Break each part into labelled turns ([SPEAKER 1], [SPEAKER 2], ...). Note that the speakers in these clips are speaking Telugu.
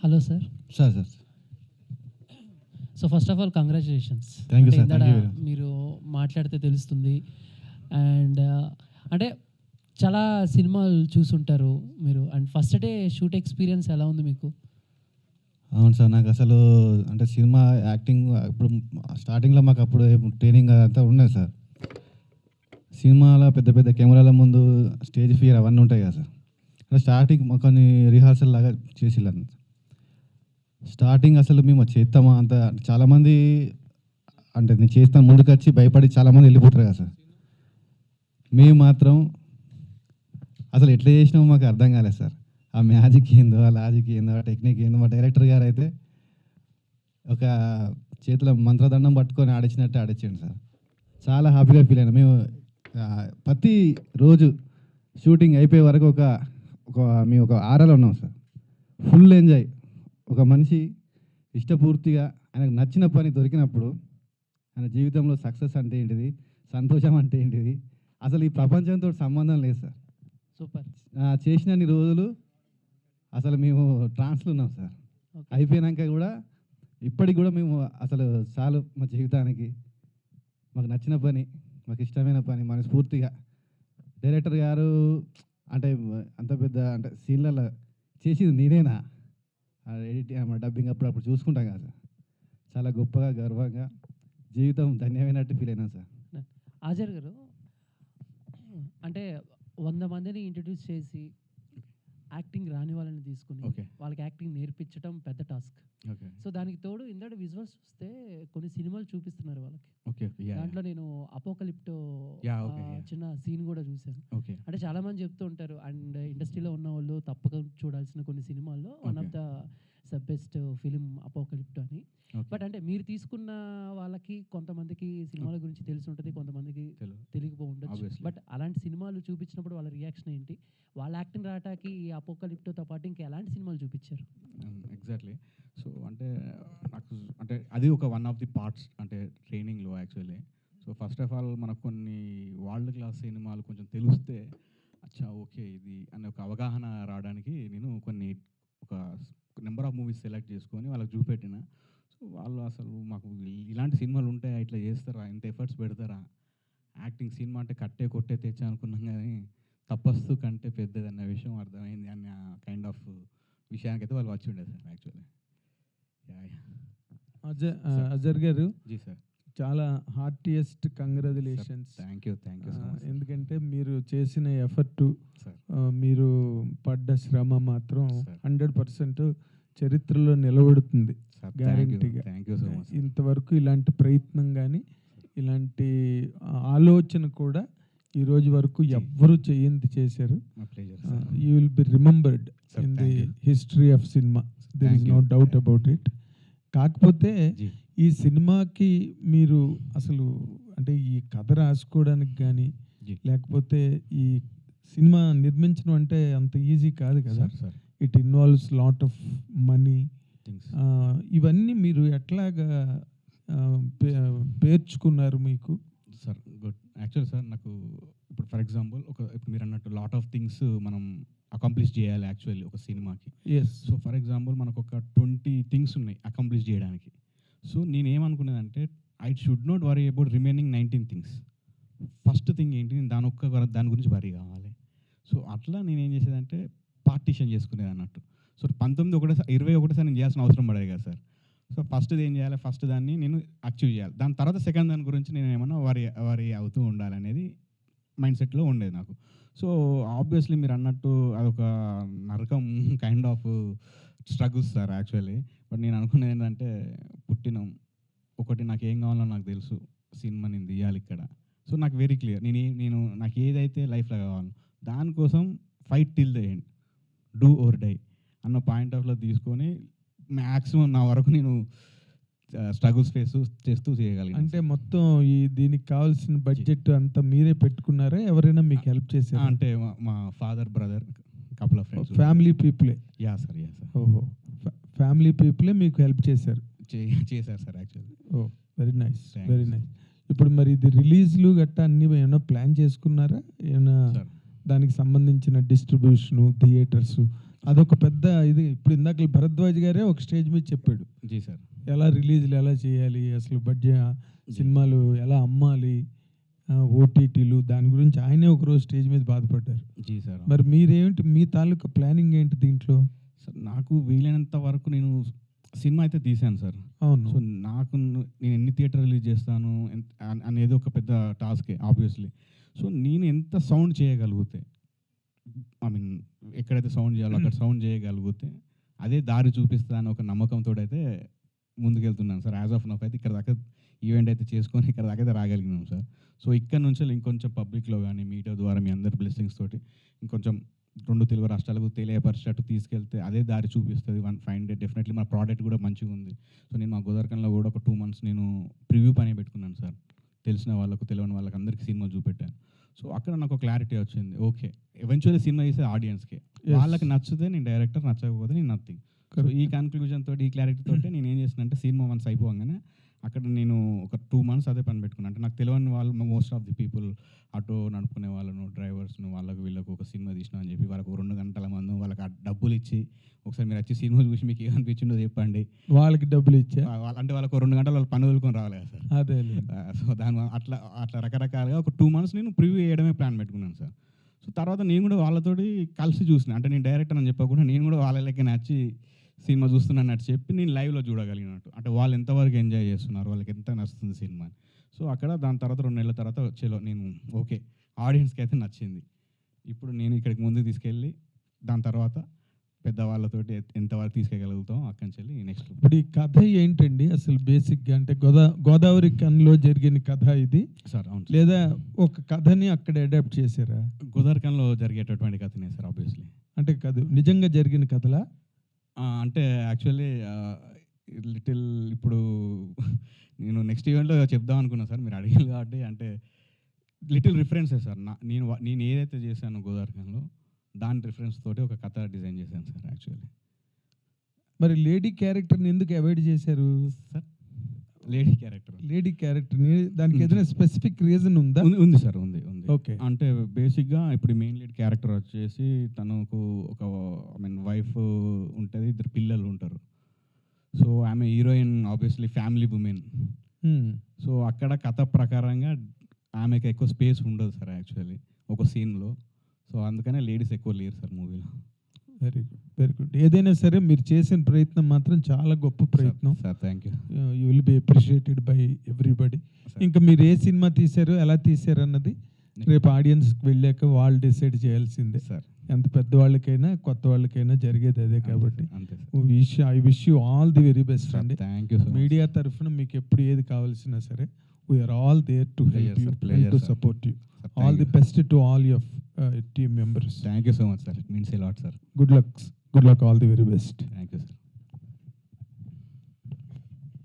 [SPEAKER 1] Hello sir.
[SPEAKER 2] Sir sir
[SPEAKER 1] so first of all congratulations.
[SPEAKER 2] Thank you sir.
[SPEAKER 1] ఇందాడ
[SPEAKER 2] థ్యాంక్ యూ.
[SPEAKER 1] మీరు మాట్లాడితే తెలుస్తుంది. అండ్ అంటే చాలా సినిమాలు చూసుంటారు మీరు. And first day shoot experience ఎలా ఉంది మీకు?
[SPEAKER 2] అవును సార్, నాకు అసలు అంటే సినిమా యాక్టింగ్ ఇప్పుడు స్టార్టింగ్లో మాకు అప్పుడు ట్రైనింగ్ అంతా ఉండేది సార్. సినిమాలో పెద్ద పెద్ద కెమెరాల ముందు స్టేజ్ ఫియర్ అవన్నీ ఉంటాయి కదా సార్. అంటే స్టార్టింగ్ మాకు కొన్ని రిహార్సల్ లాగా చేసిల్లని స్టార్టింగ్ అసలు మేము చేస్తామా అంత చాలామంది అంటే నేను చేస్తాను ముందుకు వచ్చి భయపడి చాలామంది వెళ్ళిపోతారు కదా సార్. మేము మాత్రం అసలు ఎట్లా చేసినామో మాకు అర్థం కాలేదు సార్. ఆ మ్యాజిక్ ఏందో, ఆ లాజిక్ ఏందో, ఆ టెక్నిక్ ఏందో, మా డైరెక్టర్ గారు అయితే ఒక చేతిలో మంత్రదండం పట్టుకొని ఆడించినట్టు ఆడించండి సార్. చాలా హ్యాపీగా ఫీల్ అయినా మేము. ప్రతి రోజు షూటింగ్ అయిపోయే వరకు మేము ఒక ఆరాలో ఉన్నాం సార్. Full enjoy. ఒక మనిషి ఇష్టపూర్తిగా ఆయనకు నచ్చిన పని దొరికినప్పుడు ఆయన జీవితంలో సక్సెస్ అంటే ఏంటిది, సంతోషం అంటే ఏంటిది, అసలు ఈ ప్రపంచంతో సంబంధం లేదు సార్.
[SPEAKER 1] సూపర్.
[SPEAKER 2] చేసినన్ని రోజులు అసలు మేము ట్రాన్స్లో ఉన్నాం సార్. అయిపోయినాక కూడా ఇప్పటికి కూడా మేము అసలు చాలు మా జీవితానికి మాకు నచ్చిన పని, మాకు ఇష్టమైన పని మనస్ఫూర్తిగా డైరెక్టర్ గారు అంటే అంత పెద్ద అంటే సీన్లలో చేసేది నేనేనా, ఎడిటింగ్ డబ్బింగ్ అప్పుడప్పుడు చూసుకుంటాం కదా సార్. చాలా గొప్పగా గర్వంగా జీవితం ధన్యమైనట్టు ఫీల్ అయినా సార్.
[SPEAKER 1] ఆచార్ గారు, అంటే 100 మందిని ఇంట్రడ్యూస్ చేసి యాక్టింగ్ రాని వాళ్ళని తీసుకుని వాళ్ళకి యాక్టింగ్ నేర్పించడం పెద్ద టాస్క్. సో దానికి తోడు ఇందాక విజువల్స్ చూస్తే కొన్ని సినిమాలు చూపిస్తున్నారు వాళ్ళకి. దాంట్లో నేను అపోకలిప్టో చిన్న సీన్ కూడా చూశాను. అంటే చాలా మంది చెప్తూ ఉంటారు అండ్ ఇండస్ట్రీలో ఉన్న వాళ్ళు తప్పక చూడాల్సిన కొన్ని సినిమాల్లో one of the best film Apocalypto అని. బట్ అంటే మీరు తీసుకున్న వాళ్ళకి కొంతమందికి సినిమాల గురించి తెలిసి ఉంటుంది, కొంతమందికి తెలియకపో ఉండొచ్చు. బట్ అలాంటి సినిమాలు చూపించినప్పుడు వాళ్ళ రియాక్షన్ ఏంటి? వాళ్ళ యాక్టింగ్ రావటానికి ఈ అపోకలిప్టోతో పాటు ఇంకా ఎలాంటి సినిమాలు చూపించారు?
[SPEAKER 3] ఎగ్జాక్ట్లీ. సో అంటే నాకు అంటే అది ఒక వన్ ఆఫ్ ది పార్ట్స్ అంటే ట్రైనింగ్లో actually. So first of all మనకు కొన్ని వరల్డ్ క్లాస్ సినిమాలు కొంచెం తెలిస్తే అచ్చా ఓకే ఇది అనే ఒక అవగాహన రావడానికి నేను ఒక నెంబర్ ఆఫ్ మూవీస్ సెలెక్ట్ చేసుకొని వాళ్ళకి చూపెట్టిన. సో వాళ్ళు అసలు మాకు ఇలాంటి సినిమాలు ఉంటాయా, ఇట్లా చేస్తారా, ఇంత ఎఫర్ట్స్ పెడతారా, యాక్టింగ్ సినిమా అంటే కట్టే కొట్టే తెచ్చా అనుకున్నాం కానీ తపస్సు కంటే పెద్దదన్న విషయం అర్థమైంది అన్న కైండ్ ఆఫ్ విషయానికైతే వాళ్ళు వచ్చి ఉండేది సార్ యాక్చువల్లీ.
[SPEAKER 4] అజర్ గారు,
[SPEAKER 3] జీ సార్,
[SPEAKER 4] చాలా heartiest congratulations.
[SPEAKER 3] Thank you so much.
[SPEAKER 4] ఎందుకంటే మీరు చేసిన ఎఫర్టు, మీరు పడ్డ శ్రమ మాత్రం 100% చరిత్రలో నిలబడుతుంది గ్యారెంటీగా. ఇంతవరకు ఇలాంటి ప్రయత్నం కానీ ఇలాంటి ఆలోచన కూడా ఈ రోజు వరకు ఎవ్వరూ చేయంది చేశారు. You will be remembered in the history of cinema, there is no doubt about it. కాకపోతే ఈ సినిమాకి మీరు అసలు అంటే ఈ కథ రాసుకోవడానికి కానీ లేకపోతే ఈ సినిమా నిర్మించడం అంటే అంత ఈజీ కాదు కదా. It involves lot of money. ఇవన్నీ మీరు ఎట్లాగా పేర్చుకున్నారు మీకు?
[SPEAKER 3] Sir good. యాక్చువల్ సార్ నాకు ఇప్పుడు ఫర్ ఎగ్జాంపుల్ ఇప్పుడు మీరు అన్నట్టు లాట్ ఆఫ్ థింగ్స్ మనం అకాంప్లిష్ చేయాలి యాక్చువల్లీ ఒక సినిమాకి. సో ఫర్ ఎగ్జాంపుల్ మనకు ఒక 20 థింగ్స్ ఉన్నాయి అకాంప్లిష్ చేయడానికి. సో నేనేమనుకునేదంటే I should not worry about remaining 19 things. First thing ఏంటి, నేను దాని గురించి వరీ కావాలి. సో అట్లా నేనేం చేసేదంటే పార్టీషన్ చేసుకునేది అన్నట్టు. సో 21 నేను చేయాల్సిన అవసరం పడేది కదా సార్. సో ఫస్ట్ ఏం చేయాలి, ఫస్ట్ దాన్ని నేను అచీవ్ చేయాలి, దాని తర్వాత సెకండ్ దాని గురించి నేను ఏమన్నా వరీ అవుతూ ఉండాలనేది మైండ్ సెట్లో ఉండేది నాకు. సో ఆబ్వియస్లీ మీరు అన్నట్టు అదొక నరకం kind of struggles sir actually. But నేను అనుకునేది ఏంటంటే పుట్టినాం ఒకటి, నాకు ఏం కావాలో నాకు తెలుసు, సినిమా నేను తీయాలి ఇక్కడ. సో నాకు వెరీ క్లియర్, నాకు ఏదైతే లైఫ్లో కావాలో దానికోసం fight till the end, do or die అన్న పాయింట్ ఆఫ్లో తీసుకొని మ్యాక్సిమం నా వరకు నేను స్ట్రగుల్స్ ఫేస్ చేస్తూ చేయగలిగాను.
[SPEAKER 4] అంటే మొత్తం దీనికి కావాల్సిన బడ్జెట్ అంతా మీరే పెట్టుకున్నారా, ఎవరైనా మీకు హెల్ప్ చేశారా?
[SPEAKER 3] అంటే మా father, brother, couple of friends,
[SPEAKER 4] family పీపులే?
[SPEAKER 3] Yeah sir.
[SPEAKER 4] ఓహో, ఫ్యామిలీ పీపులే మీకు హెల్ప్ చేశారు?
[SPEAKER 3] చేశారు sir actually.
[SPEAKER 4] Oh very nice, very nice. ఇప్పుడు మరి ఇది రిలీజ్లు గట్టా అన్ని ఏమైనా ప్లాన్ చేసుకున్నారా? ఏమైనా దానికి సంబంధించిన డిస్ట్రిబ్యూషను, థియేటర్స్ అదొక పెద్ద ఇది. ఇప్పుడు ఇందాక భరద్వాజ్ గారే ఒక స్టేజ్ మీద చెప్పాడు,
[SPEAKER 3] జీ సార్.
[SPEAKER 4] ఎలా రిలీజ్లు ఎలా చేయాలి, అసలు సినిమాలు ఎలా అమ్మాలి, ఓటీటీలు, దాని గురించి ఆయనే ఒకరోజు స్టేజ్ మీద బాధపడ్డారు.
[SPEAKER 3] జీ సార్.
[SPEAKER 4] మరి మీరేమిటి, మీ తాలూకా ప్లానింగ్ ఏంటి దీంట్లో?
[SPEAKER 3] సార్ నాకు వీలైనంత వరకు నేను సినిమా అయితే తీశాను సార్.
[SPEAKER 4] అవును.
[SPEAKER 3] సో నేను ఎన్ని థియేటర్ రిలీజ్ చేస్తాను అనేది ఒక పెద్ద టాస్కే ఆబ్వియస్లీ. సో నేను ఎంత సౌండ్ చేయగలిగితే, ఐ మీన్ ఎక్కడైతే సౌండ్ చేయాలో అక్కడ సౌండ్ చేయగలిగితే అదే దారి చూపిస్తా అని ఒక నమ్మకంతో అయితే ముందుకెళ్తున్నాను సార్. యాజ్ ఆఫ్ నౌ అయితే ఇక్కడ దాకా ఈవెంట్ అయితే చేసుకొని ఇక్కడ దాకా అయితే రాగలిగినాం సార్. సో ఇక్కడ నుంచి ఇంకొంచెం పబ్లిక్లో కానీ మీడియా ద్వారా మీ అందరి బ్లెస్సింగ్స్ తోటి ఇంకొంచెం 2 తెలుగు రాష్ట్రాలకు తెలియపరిచేటట్టు తీసుకెళ్తే అదే దారి చూపిస్తుంది. 1 డెఫినెట్లీ మన ప్రోడక్ట్ కూడా మంచిగా ఉంది. సో నేను మా గోదావరికంలో కూడా ఒక 2 months నేను ప్రివ్యూ పని పెట్టుకున్నాను సార్. తెలిసిన వాళ్ళకు తెలియని వాళ్ళకి అందరికీ సినిమాలు చూపెట్టాను. సో అక్కడ నాకు క్లారిటీ వచ్చింది. ఓకే, ఎవెన్చువల్లీ సినిమా చేసే ఆడియన్స్కి వాళ్ళకి నచ్చితే నేను డైరెక్టర్, నచ్చకపోతే నేను నథింగ్. సో ఈ కన్క్లూజన్ తోటి, ఈ క్లారిటీ తోటి నేను ఏం చేసిన అంటే సినిమా వన్స్ అయిపోగానే అక్కడ నేను ఒక 2 months అదే పని పెట్టుకున్నాను. అంటే నాకు తెలియని వాళ్ళు most of the people auto నడుపుకునే వాళ్ళను, డ్రైవర్స్ను, వీళ్ళకు ఒక సినిమా తీసిన అని చెప్పి వాళ్ళకు 2 గంటల మందు వాళ్ళకి ఆ డబ్బులు ఇచ్చి ఒకసారి మీరు వచ్చి సినిమా చూసి మీకు ఏమనిపించిందో చెప్పండి,
[SPEAKER 4] వాళ్ళకి డబ్బులు ఇచ్చా
[SPEAKER 3] అంటే వాళ్ళకు 2 గంటలు వాళ్ళు పని వదులుకొని రావాలి కదా సార్.
[SPEAKER 4] అదే.
[SPEAKER 3] సో అట్లా రకరకాలుగా ఒక 2 months నేను ప్రివ్యూ చేయడమే ప్లాన్ పెట్టుకున్నాను సార్. సో తర్వాత నేను కూడా వాళ్ళతోటి కలిసి చూసిన, అంటే నేను డైరెక్టర్ అని చెప్పకుండా నేను కూడా వాళ్ళ లెక్క నచ్చి సినిమా చూస్తున్నాను చెప్పి నేను లైవ్లో చూడగలిగినట్టు, అంటే వాళ్ళు ఎంతవరకు ఎంజాయ్ చేస్తున్నారు, వాళ్ళకి ఎంత నచ్చుతుంది సినిమా. సో అక్కడ దాని తర్వాత 2 నెలల తర్వాత వచ్చేలో నేను ఓకే ఆడియన్స్కి అయితే నచ్చింది. ఇప్పుడు నేను ఇక్కడికి ముందు తీసుకెళ్ళి దాని తర్వాత పెద్దవాళ్ళతోటి ఎంతవరకు తీసుకెళ్ళగలుగుతాం అక్కడి నుంచి వెళ్ళి నెక్స్ట్.
[SPEAKER 4] ఇప్పుడు ఈ కథ ఏంటండి అసలు బేసిక్గా? అంటే గోదావరి కన్లో జరిగిన కథ ఇది
[SPEAKER 3] సార్? అవును.
[SPEAKER 4] లేదా ఒక కథని అక్కడ అడాప్ట్ చేశారా?
[SPEAKER 3] గోదావరి కన్లో జరిగేటటువంటి కథనే సార్ ఆబ్వియస్లీ.
[SPEAKER 4] అంటే కాదు, నిజంగా జరిగిన కథలా?
[SPEAKER 3] అంటే యాక్చువల్లీ లిటిల్ ఇప్పుడు నేను నెక్స్ట్ ఈవెంట్లో చెప్దాం అనుకున్నాను సార్, మీరు అడిగారు కాబట్టి. అంటే లిటిల్ రిఫరెన్సే సార్. నేను ఏదైతే చేశాను గోదావరికంలో దాని రిఫరెన్స్ తోటి ఒక కథ డిజైన్ చేశాను సార్ యాక్చువల్లీ.
[SPEAKER 4] మరి లేడీ క్యారెక్టర్ని ఎందుకు అవాయిడ్ చేశారు
[SPEAKER 3] సార్? లేడీ క్యారెక్టర్ని
[SPEAKER 4] దానికి ఏదైనా స్పెసిఫిక్ రీజన్ ఉందా?
[SPEAKER 3] ఉంది సార్, ఉంది.
[SPEAKER 4] ఓకే.
[SPEAKER 3] అంటే బేసిక్గా ఇప్పుడు మెయిన్ లీడ్ క్యారెక్టర్ వచ్చేసి తనకు ఒక వైఫ్ ఉంటుంది, 2 పిల్లలు ఉంటారు. సో ఆమె heroine obviously family women. So అక్కడ కథ ప్రకారంగా ఆమెకి ఎక్కువ స్పేస్ ఉండదు సార్ యాక్చువల్లీ ఒక సీన్లో. సో అందుకనే లేడీస్ ఎక్కువ లేరు సార్ మూవీలో.
[SPEAKER 4] Very good. ఏదైనా సరే మీరు చేసిన ప్రయత్నం మాత్రం చాలా గొప్ప ప్రయత్నం
[SPEAKER 3] sir. Thank you.
[SPEAKER 4] You will B appreciated by everybody. ఇంకా మీరు ఏ సినిమా తీశారు, ఎలా తీశారు అన్నది రేపు ఆడియన్స్కి వెళ్ళాక వాళ్ళు డిసైడ్ చేయాల్సిందే సార్. ఎంత పెద్దవాళ్ళకైనా కొత్త వాళ్ళకైనా జరిగేది అదే కాబట్టి I wish you all the very best అండి.
[SPEAKER 3] Thank you.
[SPEAKER 4] మీడియా తరఫున మీకు ఎప్పుడు ఏది కావాల్సినా సరే we're all there to help you and to support you. All the best to all your team members.
[SPEAKER 3] Thank you so much sir. It means a lot sir.
[SPEAKER 4] Good luck, all the very best.
[SPEAKER 3] Thank you sir.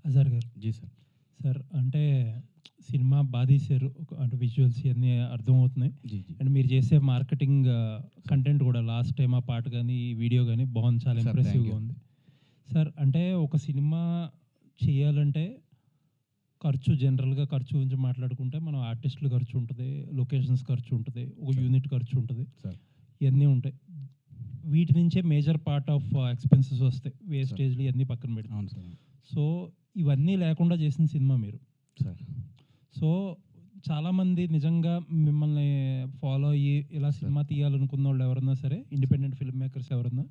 [SPEAKER 1] Azhar garu.
[SPEAKER 3] జీ సార్.
[SPEAKER 1] సార్ అంటే సినిమా బాగా తీశారు, అంటే విజువల్స్ ఇవన్నీ అర్థమవుతున్నాయి. అండ్ మీరు చేసే మార్కెటింగ్ కంటెంట్ కూడా లాస్ట్ టైం ఆ పాట కానీ ఈ వీడియో కానీ బాగుంది, చాలా ఇంప్రెసివ్గా ఉంది సార్. అంటే ఒక సినిమా చేయాలంటే ఖర్చు, జనరల్గా ఖర్చు గురించి మాట్లాడుకుంటే మనం ఆర్టిస్టులు ఖర్చు ఉంటుంది, లొకేషన్స్ ఖర్చు ఉంటుంది, ఒక యూనిట్ ఖర్చు ఉంటుంది, ఇవన్నీ ఉంటాయి. వీటి నుంచే మేజర్ పార్ట్ ఆఫ్ ఎక్స్పెన్సెస్ వస్తాయి, వేస్టేజ్లు ఇవన్నీ పక్కన పెడతాం. సో ఇవన్నీ లేకుండా చేసిన సినిమా మీరు
[SPEAKER 3] సార్.
[SPEAKER 1] సో చాలామంది నిజంగా మిమ్మల్ని ఫాలో అయ్యి ఇలా సినిమా తీయాలనుకున్న వాళ్ళు ఎవరన్నా సరే, ఇండిపెండెంట్ ఫిల్మ్ మేకర్స్ ఎవరన్నా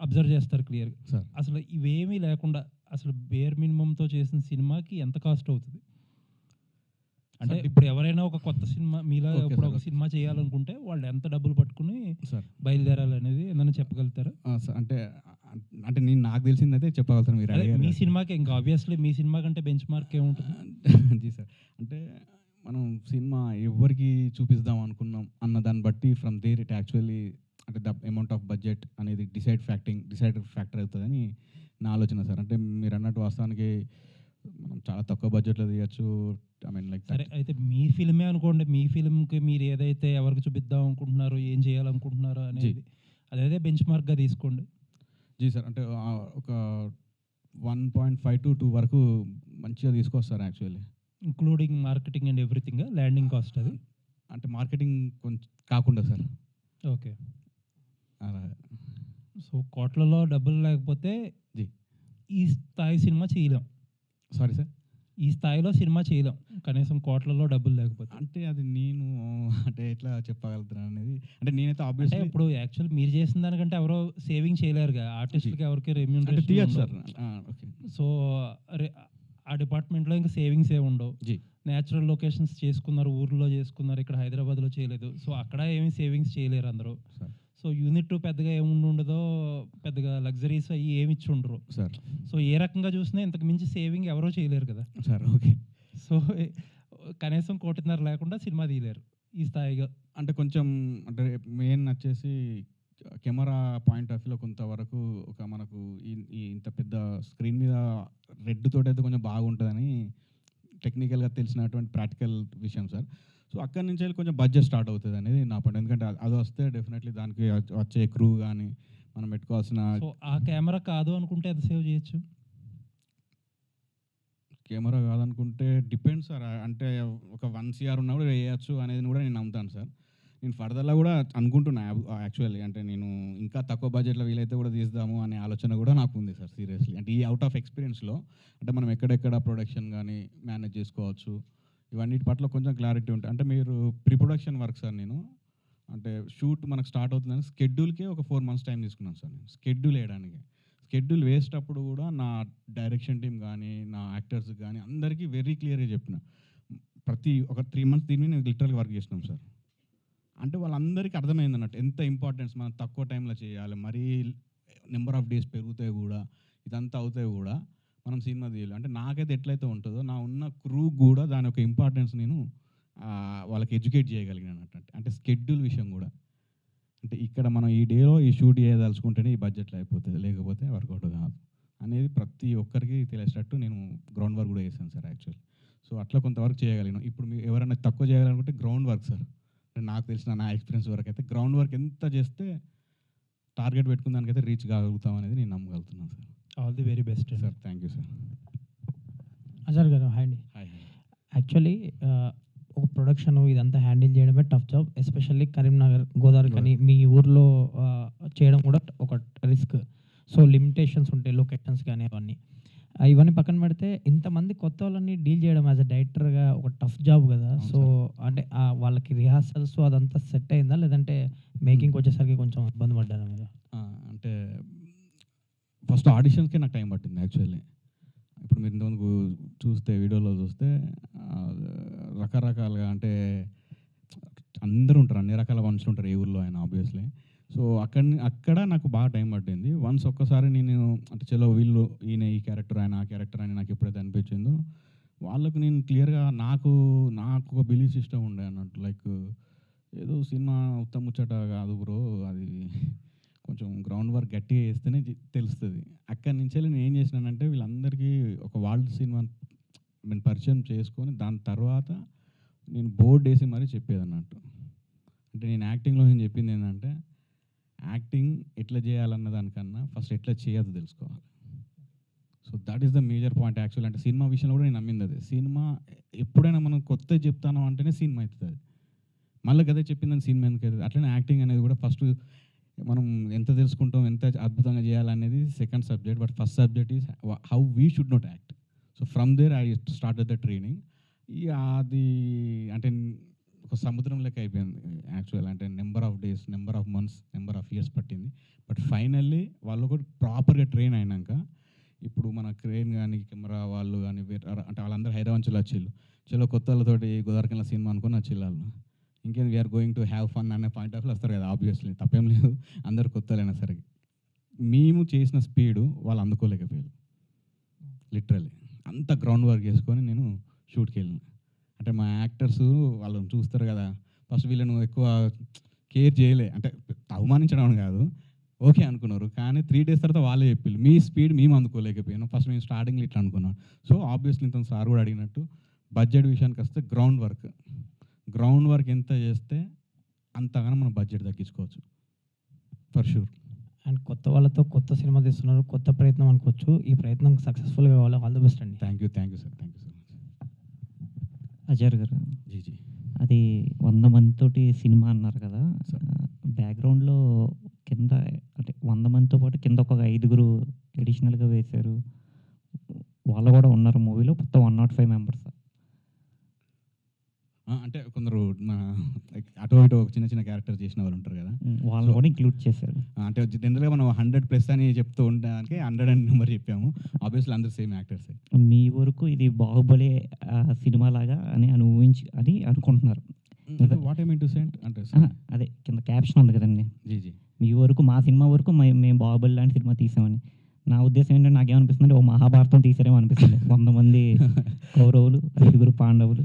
[SPEAKER 1] అబ్జర్వ్ చేస్తారు క్లియర్గా. అసలు ఇవేమీ లేకుండా అసలు బేర్ మినిమంతో చేసిన సినిమాకి ఎంత కాస్ట్ అవుతుంది? అంటే ఇప్పుడు ఎవరైనా ఒక కొత్త సినిమా మీలా ఇప్పుడు ఒక సినిమా చేయాలనుకుంటే వాళ్ళు ఎంత డబ్బులు పట్టుకుని బయలుదేరాలి అనేది ఏదైనా చెప్పగలుగుతారా?
[SPEAKER 3] అంటే నేను నాకు తెలిసిందైతే చెప్పగలుగుతాను. మీరు
[SPEAKER 1] మీ సినిమాకి ఇంకా ఆబ్వియస్లీ మీ సినిమా కంటే బెంచ్ మార్క్ ఏముంటుంది?
[SPEAKER 3] జీ సార్. అంటే మనం సినిమా ఎవరికి చూపిద్దాం అనుకున్నాం అన్న దాన్ని బట్టి ఫ్రమ్ దేర్ ఇట్ యాక్చువల్లీ అంటే ద అమౌంట్ ఆఫ్ బడ్జెట్ అనేది డిసైడ్ ఫ్యాక్టర్ అవుతుందని నా ఆలోచన సార్. అంటే మీరు అన్నట్టు వాస్తవానికి మనం చాలా తక్కువ బడ్జెట్లో తీయచ్చు. ఐ మీన్ లైక్
[SPEAKER 1] సరే, అయితే మీ ఫిల్మే అనుకోండి, మీ ఫిల్మ్కి మీరు ఏదైతే ఎవరికి చూపిద్దాం అనుకుంటున్నారో, ఏం చేయాలనుకుంటున్నారో అనేది అదే బెంచ్ మార్క్గా తీసుకోండి.
[SPEAKER 3] జీ సార్. అంటే ఒక 1.5 to 2 వరకు మంచిగా తీసుకొస్తారు actually,
[SPEAKER 1] including marketing and everything. Landing cost అది
[SPEAKER 3] అంటే మార్కెటింగ్ కొంచెం కాకుండా సార్.
[SPEAKER 1] ఓకే.
[SPEAKER 3] అలా
[SPEAKER 5] సో కోట్లలో డబ్బులు లేకపోతే
[SPEAKER 3] జీ
[SPEAKER 5] ఈ స్థాయి సినిమా చేయలేం.
[SPEAKER 3] Sorry sir.
[SPEAKER 5] ఈ స్థాయిలో సినిమా చేయలేం కనీసం కోట్లలో డబ్బులు లేకపోతే.
[SPEAKER 3] అంటే అది నేను అంటే ఎట్లా చెప్పగలుగుతున్నాను అనేది, అంటే నేనైతే
[SPEAKER 5] అంటే
[SPEAKER 3] ఆబ్వియస్లీ
[SPEAKER 5] ఇప్పుడు యాక్చువల్ మీరు చేసిన దానికంటే ఎవరో సేవింగ్ చేయలేరుగా, ఆర్టిస్ట్కి ఎవరికి
[SPEAKER 3] అంటే
[SPEAKER 5] రెమ్యూనరేషన్
[SPEAKER 3] తీయచ్చు సార్. ఓకే
[SPEAKER 5] సో ఆ డిపార్ట్మెంట్లో ఇంకా సేవింగ్స్ ఏ ఉండవు.
[SPEAKER 3] జీ
[SPEAKER 5] న్యాచురల్ లొకేషన్స్ చేసుకున్నారు, ఊర్లో చేసుకున్నారు, ఇక్కడ హైదరాబాద్లో చేయలేదు. సో అక్కడ ఏమీ సేవింగ్స్ చేయలేరు అందరూ.
[SPEAKER 3] సార్.
[SPEAKER 5] సో యూనిట్ పెద్దగా ఏముండి ఉండదో, పెద్దగా లగ్జరీస్ అయ్యి ఏమి ఇచ్చి ఉండరు.
[SPEAKER 3] సార్.
[SPEAKER 5] సో ఏ రకంగా చూసినా ఇంతకు మించి సేవింగ్ ఎవరో చేయలేరు కదా
[SPEAKER 3] సార్. ఓకే.
[SPEAKER 5] సో కనీసం 1.5 కోటి లేకుండా సినిమా తీయలేరు ఈ స్థాయిగా.
[SPEAKER 3] అంటే కొంచెం అంటే మెయిన్ వచ్చేసి కెమెరా పాయింట్ ఆఫ్ వ్యూలో కొంతవరకు ఒక మనకు ఈ ఇంత పెద్ద స్క్రీన్ మీద రెడ్ తోటి అయితే కొంచెం బాగుంటుందని టెక్నికల్గా తెలిసినటువంటి ప్రాక్టికల్ విషయం సార్. సో అక్కడి నుంచి వెళ్ళి కొంచెం బడ్జెట్ స్టార్ట్ అవుతుంది అనేది నా పాయింట్. ఎందుకంటే అది వస్తే డెఫినెట్లీ దానికి వచ్చే క్రూ కానీ మనం పెట్టుకోవాల్సిన
[SPEAKER 5] సో ఆ కెమెరా కాదు అనుకుంటే ఎంత సేవ్ చేయొచ్చు?
[SPEAKER 3] కెమెరా కాదనుకుంటే డిపెండ్స్ సార్. అంటే ఒక 1 CR ఉన్నా కూడా వేయచ్చు అనేది కూడా నేను నమ్ముతాను సార్. నేను ఫర్దర్లో కూడా అనుకుంటున్నా యాక్చువల్లీ. అంటే నేను ఇంకా తక్కువ బడ్జెట్లో వీలైతే కూడా తీద్దాము అనే ఆలోచన కూడా నాకు ఉంది సార్ సీరియస్లీ. అంటే ఈ అవుట్ ఆఫ్ ఎక్స్పీరియన్స్లో అంటే మనం ఎక్కడెక్కడ ప్రొడక్షన్ కానీ మేనేజ్ చేసుకోవచ్చు ఇవన్నిటి పట్ల కొంచెం క్లారిటీ ఉంటుంది. అంటే మీరు ప్రీ ప్రొడక్షన్ వర్క్ సార్. నేను అంటే షూట్ మనకు స్టార్ట్ అవుతుందని స్కెడ్యూల్కే ఒక 4 months టైం తీసుకున్నాను సార్ నేను స్కెడ్యూల్ వేయడానికి. స్కెడ్యూల్ వేసేటప్పుడు కూడా నా డైరెక్షన్ టీం కానీ నా యాక్టర్స్ కానీ అందరికీ వెరీ క్లియర్గా చెప్పిన. ప్రతి ఒక 3 months దీని మీద నేను లిటరల్గా వర్క్ చేసినాం సార్. అంటే వాళ్ళందరికీ అర్థమైంది అన్నట్టు ఎంత ఇంపార్టెన్స్ మనం తక్కువ టైంలో చేయాలి, మరీ నెంబర్ ఆఫ్ డేస్ పెరుగుతాయి కూడా, ఇదంతా అవుతాయి కూడా మనం సినిమా తీయాలి. అంటే నాకైతే ఎట్లయితే ఉంటుందో నా ఉన్న క్రూ కూడా దాని యొక్క ఇంపార్టెన్స్ నేను వాళ్ళకి ఎడ్యుకేట్ చేయగలిగినాను అన్నట్టు. అంటే స్కెడ్యూల్ విషయం కూడా అంటే ఇక్కడ మనం ఈ డేలో ఈ షూట్ చేయదలుచుకుంటేనే ఈ బడ్జెట్లో అయిపోతుంది, లేకపోతే వర్కౌట్ కాదు అనేది ప్రతి ఒక్కరికి తెలిసేటట్టు నేను గ్రౌండ్ వర్క్ కూడా చేశాను సార్ యాక్చువల్లీ. సో అట్లా కొంతవరకు చేయగలిగినాం. ఇప్పుడు మీరు ఎవరైనా తక్కువ చేయాలనుకుంటే గ్రౌండ్ వర్క్ సార్. నాకు తెలిసిన నా ఎక్స్పీరియన్స్ వరకు అయితే గ్రౌండ్ వర్క్ ఎంత చేస్తే టార్గెట్ పెట్టుకున్న దానికైతే రీచ్ కాగలుగుతాం అనేది నేను నమ్మగలుగుతున్నాను sir.
[SPEAKER 5] All the very best
[SPEAKER 3] sir. Thank you sir.
[SPEAKER 6] Azhar garu hi అండి.
[SPEAKER 3] హాయ్.
[SPEAKER 6] యాక్చువల్లీ ఒక ప్రొడక్షన్ ఇదంతా హ్యాండిల్ చేయడమే tough job. Especially Karimnagar, Godavari కానీ మీ ఊర్లో చేయడం కూడా ఒక రిస్క్. సో లిమిటేషన్స్ ఉంటాయి, లొకేషన్స్ కానీ అవన్నీ. ఇవన్నీ పక్కన పెడితే ఇంతమంది కొత్త వాళ్ళని డీల్ చేయడం యాజ్ అ డైరెక్టర్గా ఒక టఫ్ జాబ్ కదా. సో అంటే వాళ్ళకి రిహార్సల్స్ అదంతా సెట్ అయిందా, లేదంటే మేకింగ్కి వచ్చేసరికి కొంచెం ఇబ్బంది పడ్డారా మీరు?
[SPEAKER 3] అంటే ఫస్ట్ ఆడిషన్స్కే నాకు టైం పట్టింది యాక్చువల్లీ. ఇప్పుడు మీరు ఇంతకుముందు చూస్తే వీడియోలో చూస్తే రకరకాలుగా అంటే అందరూ ఉంటారు, అన్ని రకాల మనుషులు ఉంటారు ఏ ఊళ్ళో అయినా ఆబ్వియస్లీ. సో అక్కడ నాకు బాగా టైం పట్టింది. వన్స్ ఒక్కసారి నేను అంటే చలో వీళ్ళు ఈయన ఈ క్యారెక్టర్ ఆయన ఆ క్యారెక్టర్ అని నాకు ఎప్పుడైతే అనిపించిందో వాళ్ళకు నేను క్లియర్గా నాకు ఒక బిలీఫ్ సిస్టమ్ ఉండే అన్నట్టు. లైక్ ఏదో సినిమా ఉత్తమ ముచ్చట కాదు బ్రో, అది కొంచెం గ్రౌండ్ వర్క్ గట్టిగా వేస్తేనే తెలుస్తుంది. అక్కడి నుంచి నేను ఏం చేసినానంటే వీళ్ళందరికీ ఒక వాళ్ళ సినిమా నేను పరిచయం చేసుకొని దాని తర్వాత నేను బోర్డు వేసి మరీ చెప్పేది అన్నట్టు. అంటే నేను యాక్టింగ్లో నేను చెప్పింది ఏంటంటే యాక్టింగ్ ఎట్లా చేయాలన్న దానికన్నా ఫస్ట్ ఎట్లా చేయొద్దు తెలుసుకోవాలి. So that is the major point actual. అంటే సినిమా విషయంలో కూడా నేను నమ్మింది అదే. సినిమా ఎప్పుడైనా మనం కొత్త చెప్తాను అంటేనే సినిమా అవుతుంది. అది మళ్ళీ అదే చెప్పిందని సినిమా ఎందుకు అవుతుంది. అట్లనే యాక్టింగ్ అనేది కూడా ఫస్ట్ మనం ఎంత తెలుసుకుంటాం, ఎంత అద్భుతంగా చేయాలనేది second subject. But first subject is how we should not act. So from there I started the training. అది అంటే ఒక సముద్రం లెక్క అయిపోయింది యాక్చువల్. అంటే number of days, number of months, number of years పట్టింది. బట్ ఫైనల్లీ వాళ్ళు కూడా ప్రాపర్గా ట్రైన్ అయినాక ఇప్పుడు మన క్రేన్ కానీ కెమెరా వాళ్ళు కానీ అంటే వాళ్ళందరూ హైదరాబాద్ నుంచి వచ్చిళ్ళు. చలో కొత్త వాళ్ళతోటి గోదావరికెళ్ళ సినిమా అనుకుని వచ్చిళ్ళు వాళ్ళు. ఇంకేం we are going to have fun అనే పాయింట్ ఆఫ్ వ్యూలో వస్తారు కదా ఆబ్వియస్లీ, తప్పేం లేదు. అందరు కొత్తలైనా సరే మేము చేసిన స్పీడు వాళ్ళు అందుకోలేకపోయారు. లిటరల్లీ అంత గ్రౌండ్ వర్క్ చేసుకొని నేను షూట్కి వెళ్ళిన. అంటే మా యాక్టర్స్ వాళ్ళని చూస్తారు కదా, ఫస్ట్ వీళ్ళను ఎక్కువ కేర్ చేయలే. అంటే అవమానించడం కాదు, ఓకే అనుకున్నారు. కానీ 3 days తర్వాత వాళ్ళే చెప్పారు మీ స్పీడ్ మేము అందుకోలేకపోయాను. ఫస్ట్ మేము స్టార్టింగ్లో ఇట్లా అనుకున్నాం. సో ఆబ్వియస్లీ ఇంత సార్ కూడా అడిగినట్టు బడ్జెట్ విషయానికి వస్తే గ్రౌండ్ వర్క్ ఎంత చేస్తే అంతగానో మనం బడ్జెట్ తగ్గించుకోవచ్చు ఫర్ షూర్.
[SPEAKER 6] అండ్ కొత్త వాళ్ళతో కొత్త సినిమా తీస్తున్నారు, కొత్త ప్రయత్నం అనుకోవచ్చు. ఈ ప్రయత్నం సక్సెస్ఫుల్గా కావాలి. ఆల్ ది బెస్ట్ అండి.
[SPEAKER 3] Thank you sir. Thank you so much.
[SPEAKER 7] Azhar garu,
[SPEAKER 3] G
[SPEAKER 7] అది 100 మందితోటి సినిమా అన్నారు కదా,
[SPEAKER 3] సార్.
[SPEAKER 7] బ్యాక్గ్రౌండ్లో కింద అంటే 100 మందితో పాటు కింద ఒక 5గురు అడిషనల్‌గా వేశారు. వాళ్ళు కూడా ఉన్నారు మూవీలో. మొత్తం 105 మెంబర్స్.
[SPEAKER 3] అంటే కొందరు అటు ఇటు చిన్న చిన్న క్యారెక్టర్ చేసిన వాళ్ళు ఉంటారు కదా,
[SPEAKER 7] వాళ్ళని కూడా ఇంక్లూడ్ చేశారు.
[SPEAKER 3] అంటే జనరల్గా మనం 100+ అని చెప్తూ ఉండడానికి 100 అని నెంబర్ చెప్పాము. ఆబ్వియస్లీ అందరూ సేమ్ యాక్టర్స్.
[SPEAKER 7] మీ వరకు ఇది బాహుబలి సినిమా లాగా అని ఊహించి అని అనుకుంటున్నారు.
[SPEAKER 3] What I mean to say అంటే
[SPEAKER 7] అదే కింద క్యాప్షన్ ఉంది కదండి, మీ వరకు మా సినిమా వరకు మేము బాహుబలి లాంటి సినిమా తీసామని. నా ఉద్దేశం ఏంటంటే నాకేమనిపిస్తుంది, ఓ మహాభారతం తీసారేమో అనిపిస్తుంది. 100 మంది కౌరవులు, 5గురు పాండవులు.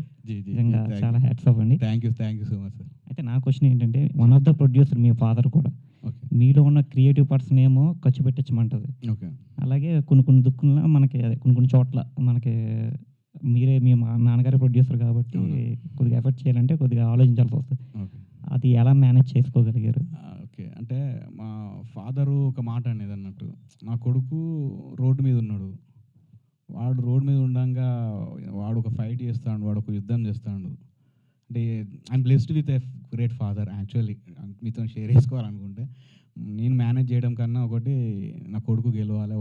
[SPEAKER 7] నిజంగా చాలా హ్యాట్స్ ఆఫ్ అండి.
[SPEAKER 3] Thank you so much sir.
[SPEAKER 7] అయితే నా క్వశ్చన్ ఏంటంటే, one of the producer me father కూడా మీలో ఉన్న క్రియేటివ్ పర్సన్ ఏమో ఖర్చు పెట్టించమంటుంది. అలాగే కొన్ని దుక్కుల్లో మనకి అదే కొన్ని చోట్ల మనకి మీరే మీ నాన్నగారి ప్రొడ్యూసర్ కాబట్టి కొద్దిగా ఎఫర్ట్ చేయాలంటే కొద్దిగా ఆలోచించాల్సి వస్తుంది. అది ఎలా మేనేజ్ చేసుకోగలిగారు?
[SPEAKER 3] ఓకే, అంటే మా ఫాదరు ఒక మాట అనేది అన్నట్టు, నా కొడుకు రోడ్డు మీద ఉన్నాడు, వాడు రోడ్డు మీద ఉండగా వాడు ఒక ఫైట్ చేస్తాడు, వాడు ఒక యుద్ధం చేస్తాడు. అంటే I'm blessed with a great father. Actually మీతో షేర్ చేసుకోవాలనుకుంటే, నేను మేనేజ్ చేయడం కన్నా ఒకటి నా కొడుకు గెలవాలి,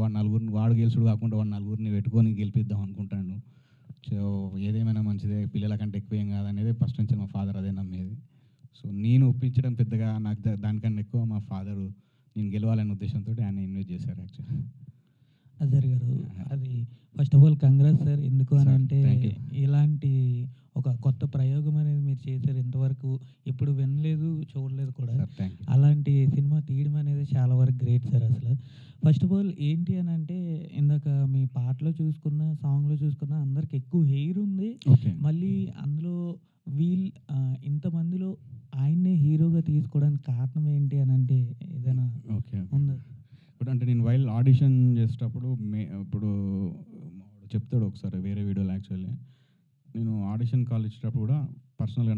[SPEAKER 3] వాడు గెలుచుడు కాకుండా వాడు 4గురిని పెట్టుకొని గెలిపిద్దాం అనుకుంటాను. సో ఏదేమైనా మంచిదే, పిల్లల కంటే ఎక్కువ ఏం కాదనేది ఫస్ట్ నుంచి మా ఫాదర్ అదే నమ్మేది. సో నేను ఒప్పించడం పెద్దగా నాకు దానికన్నా ఎక్కువ మా ఫాదరు నేను గెలవాలనే ఉద్దేశంతో ఆయన ఇన్వెస్ట్ చేశారు యాక్చువల్లీ.
[SPEAKER 8] అజర్ గారు, అది first of all congrats sir. ఎందుకు అని అంటే ఇలాంటి ఒక కొత్త ప్రయోగం అనేది మీరు చేశారు. ఇంతవరకు ఎప్పుడు వినలేదు, చూడలేదు కూడా. అలాంటి సినిమా తీయడం అనేది చాలా వరకు గ్రేట్ సార్. అసలు ఫస్ట్ ఆఫ్ ఆల్ ఏంటి అని అంటే, ఇందాక మీ పాటలో చూసుకున్న, సాంగ్లో చూసుకున్న అందరికి ఎక్కువ హెయిర్ ఉంది. మళ్ళీ అందులో ఇంతమందిలో ఆయన్నే హీరోగా తీసుకోవడానికి కారణం ఏంటి అని అంటే ఏదైనా ఉందా?
[SPEAKER 3] ఇప్పుడు అంటే నేను వైల్ ఆడిషన్ చేసేటప్పుడు ఇప్పుడు చెప్తాడు ఒకసారి వేరే వీడియోలో. యాక్చువల్లీ నేను ఆడిషన్ కాల్ ఇచ్చేటప్పుడు కూడా పర్సనల్గా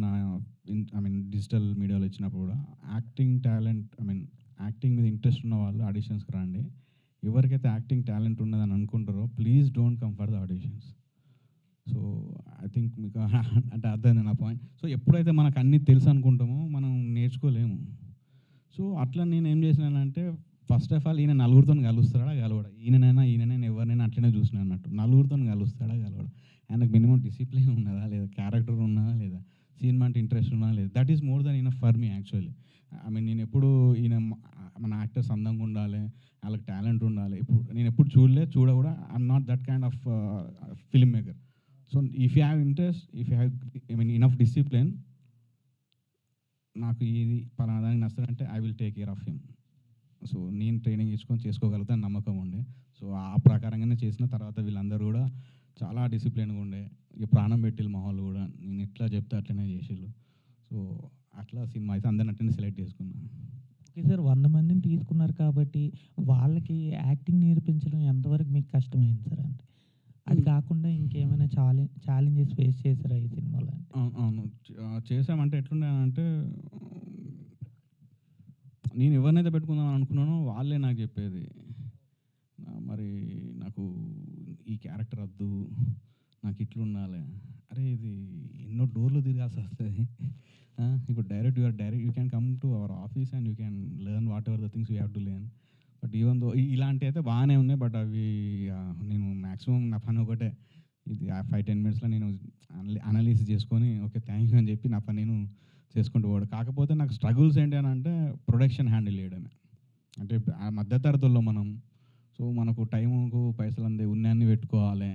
[SPEAKER 3] డిజిటల్ మీడియాలో ఇచ్చినప్పుడు కూడా యాక్టింగ్ మీద ఇంట్రెస్ట్ ఉన్న వాళ్ళు ఆడిషన్స్కి రండి. ఎవరికైతే యాక్టింగ్ టాలెంట్ ఉన్నదని అనుకుంటారో please don't come for the auditions. So I think మీకు అంటే అర్థమైంది నా పాయింట్. సో ఎప్పుడైతే మనకు అన్నీ తెలుసు అనుకుంటామో మనం నేర్చుకోలేము. సో అట్లా నేను ఏం చేసినానంటే, ఫస్ట్ ఆఫ్ ఆల్ ఈయన 4గురితో కలుస్తాడా కలవడా, ఈయనైనా ఎవరినైనా అట్లనే చూసిన అన్నట్టు, 4గురితో కలుస్తాడా కలవడా, ఆయనకు మినిమం డిసిప్లిన్ ఉన్నదా లేదా, క్యారెక్టర్ ఉన్నదా లేదా, సినిమా అంటే ఇంట్రెస్ట్ ఉన్నదా లేదా, that is more than enough for me actually. నేను ఎప్పుడు మన యాక్టర్స్ అందంగా ఉండాలి, వాళ్ళకి టాలెంట్ ఉండాలి, నేను ఎప్పుడు చూడ కూడా I'm not that kind of film maker. So if you have interest, if you have enough discipline, నాకు ఇది పలానా దానికి నచ్చాలంటే I will take care of him. So నేను ట్రైనింగ్ ఇచ్చుకొని చేసుకోగలుగుతాను నమ్మకం ఉండే. సో ఆ ప్రకారంగానే చేసిన తర్వాత వీళ్ళందరూ కూడా చాలా డిసిప్లిన్గా ఉండే, ఇక ప్రాణం పెట్టిల్లు మా వాళ్ళు కూడా, నేను ఎట్లా చెప్తే అట్లనే చేసిళ్ళు. సో అట్లా సినిమా అయితే అందరిని అట్లనే సెలెక్ట్ చేసుకున్నాను.
[SPEAKER 8] ఓకే సార్, 100 మందిని తీసుకున్నారు కాబట్టి వాళ్ళకి యాక్టింగ్ నేర్పించడం ఎంతవరకు మీకు కష్టమైంది సార్? అంటే అది కాకుండా ఇంకేమైనా ఛాలెంజెస్ ఫేస్ చేశారా ఈ సినిమాలో?
[SPEAKER 3] అవును చేసామంటే ఎట్లుండే, నేను ఎవరినైతే పెట్టుకుందాం అనుకున్నానో వాళ్ళే నాకు చెప్పేది, మరి నాకు ఈ క్యారెక్టర్ వద్దు, నాకు ఇట్లా ఉండాలి. అరే ఇది ఎన్నో డోర్లు తిరగాల్సి వస్తుంది. ఇప్పుడు direct you can come to our office and you can learn what ever the things you have to learn. But even though ఇలాంటివి అయితే బాగానే ఉన్నాయి. బట్ అవి నేను మ్యాక్సిమం నా పని ఒకటే, ఇది 5-10 మినిట్స్లో నేను అనాలిసిస్ చేసుకొని ఓకే థ్యాంక్ యూ అని చెప్పి నా పని నేను చేసుకుంటూ పోవడం. కాకపోతే నాకు స్ట్రగుల్స్ ఏంటి అని అంటే ప్రొడక్షన్ హ్యాండిల్ చేయడమే. అంటే ఆ మధ్యతరగతుల్లో మనం, సో మనకు టైంకు పైసలు ఉన్నాయని పెట్టుకోవాలి,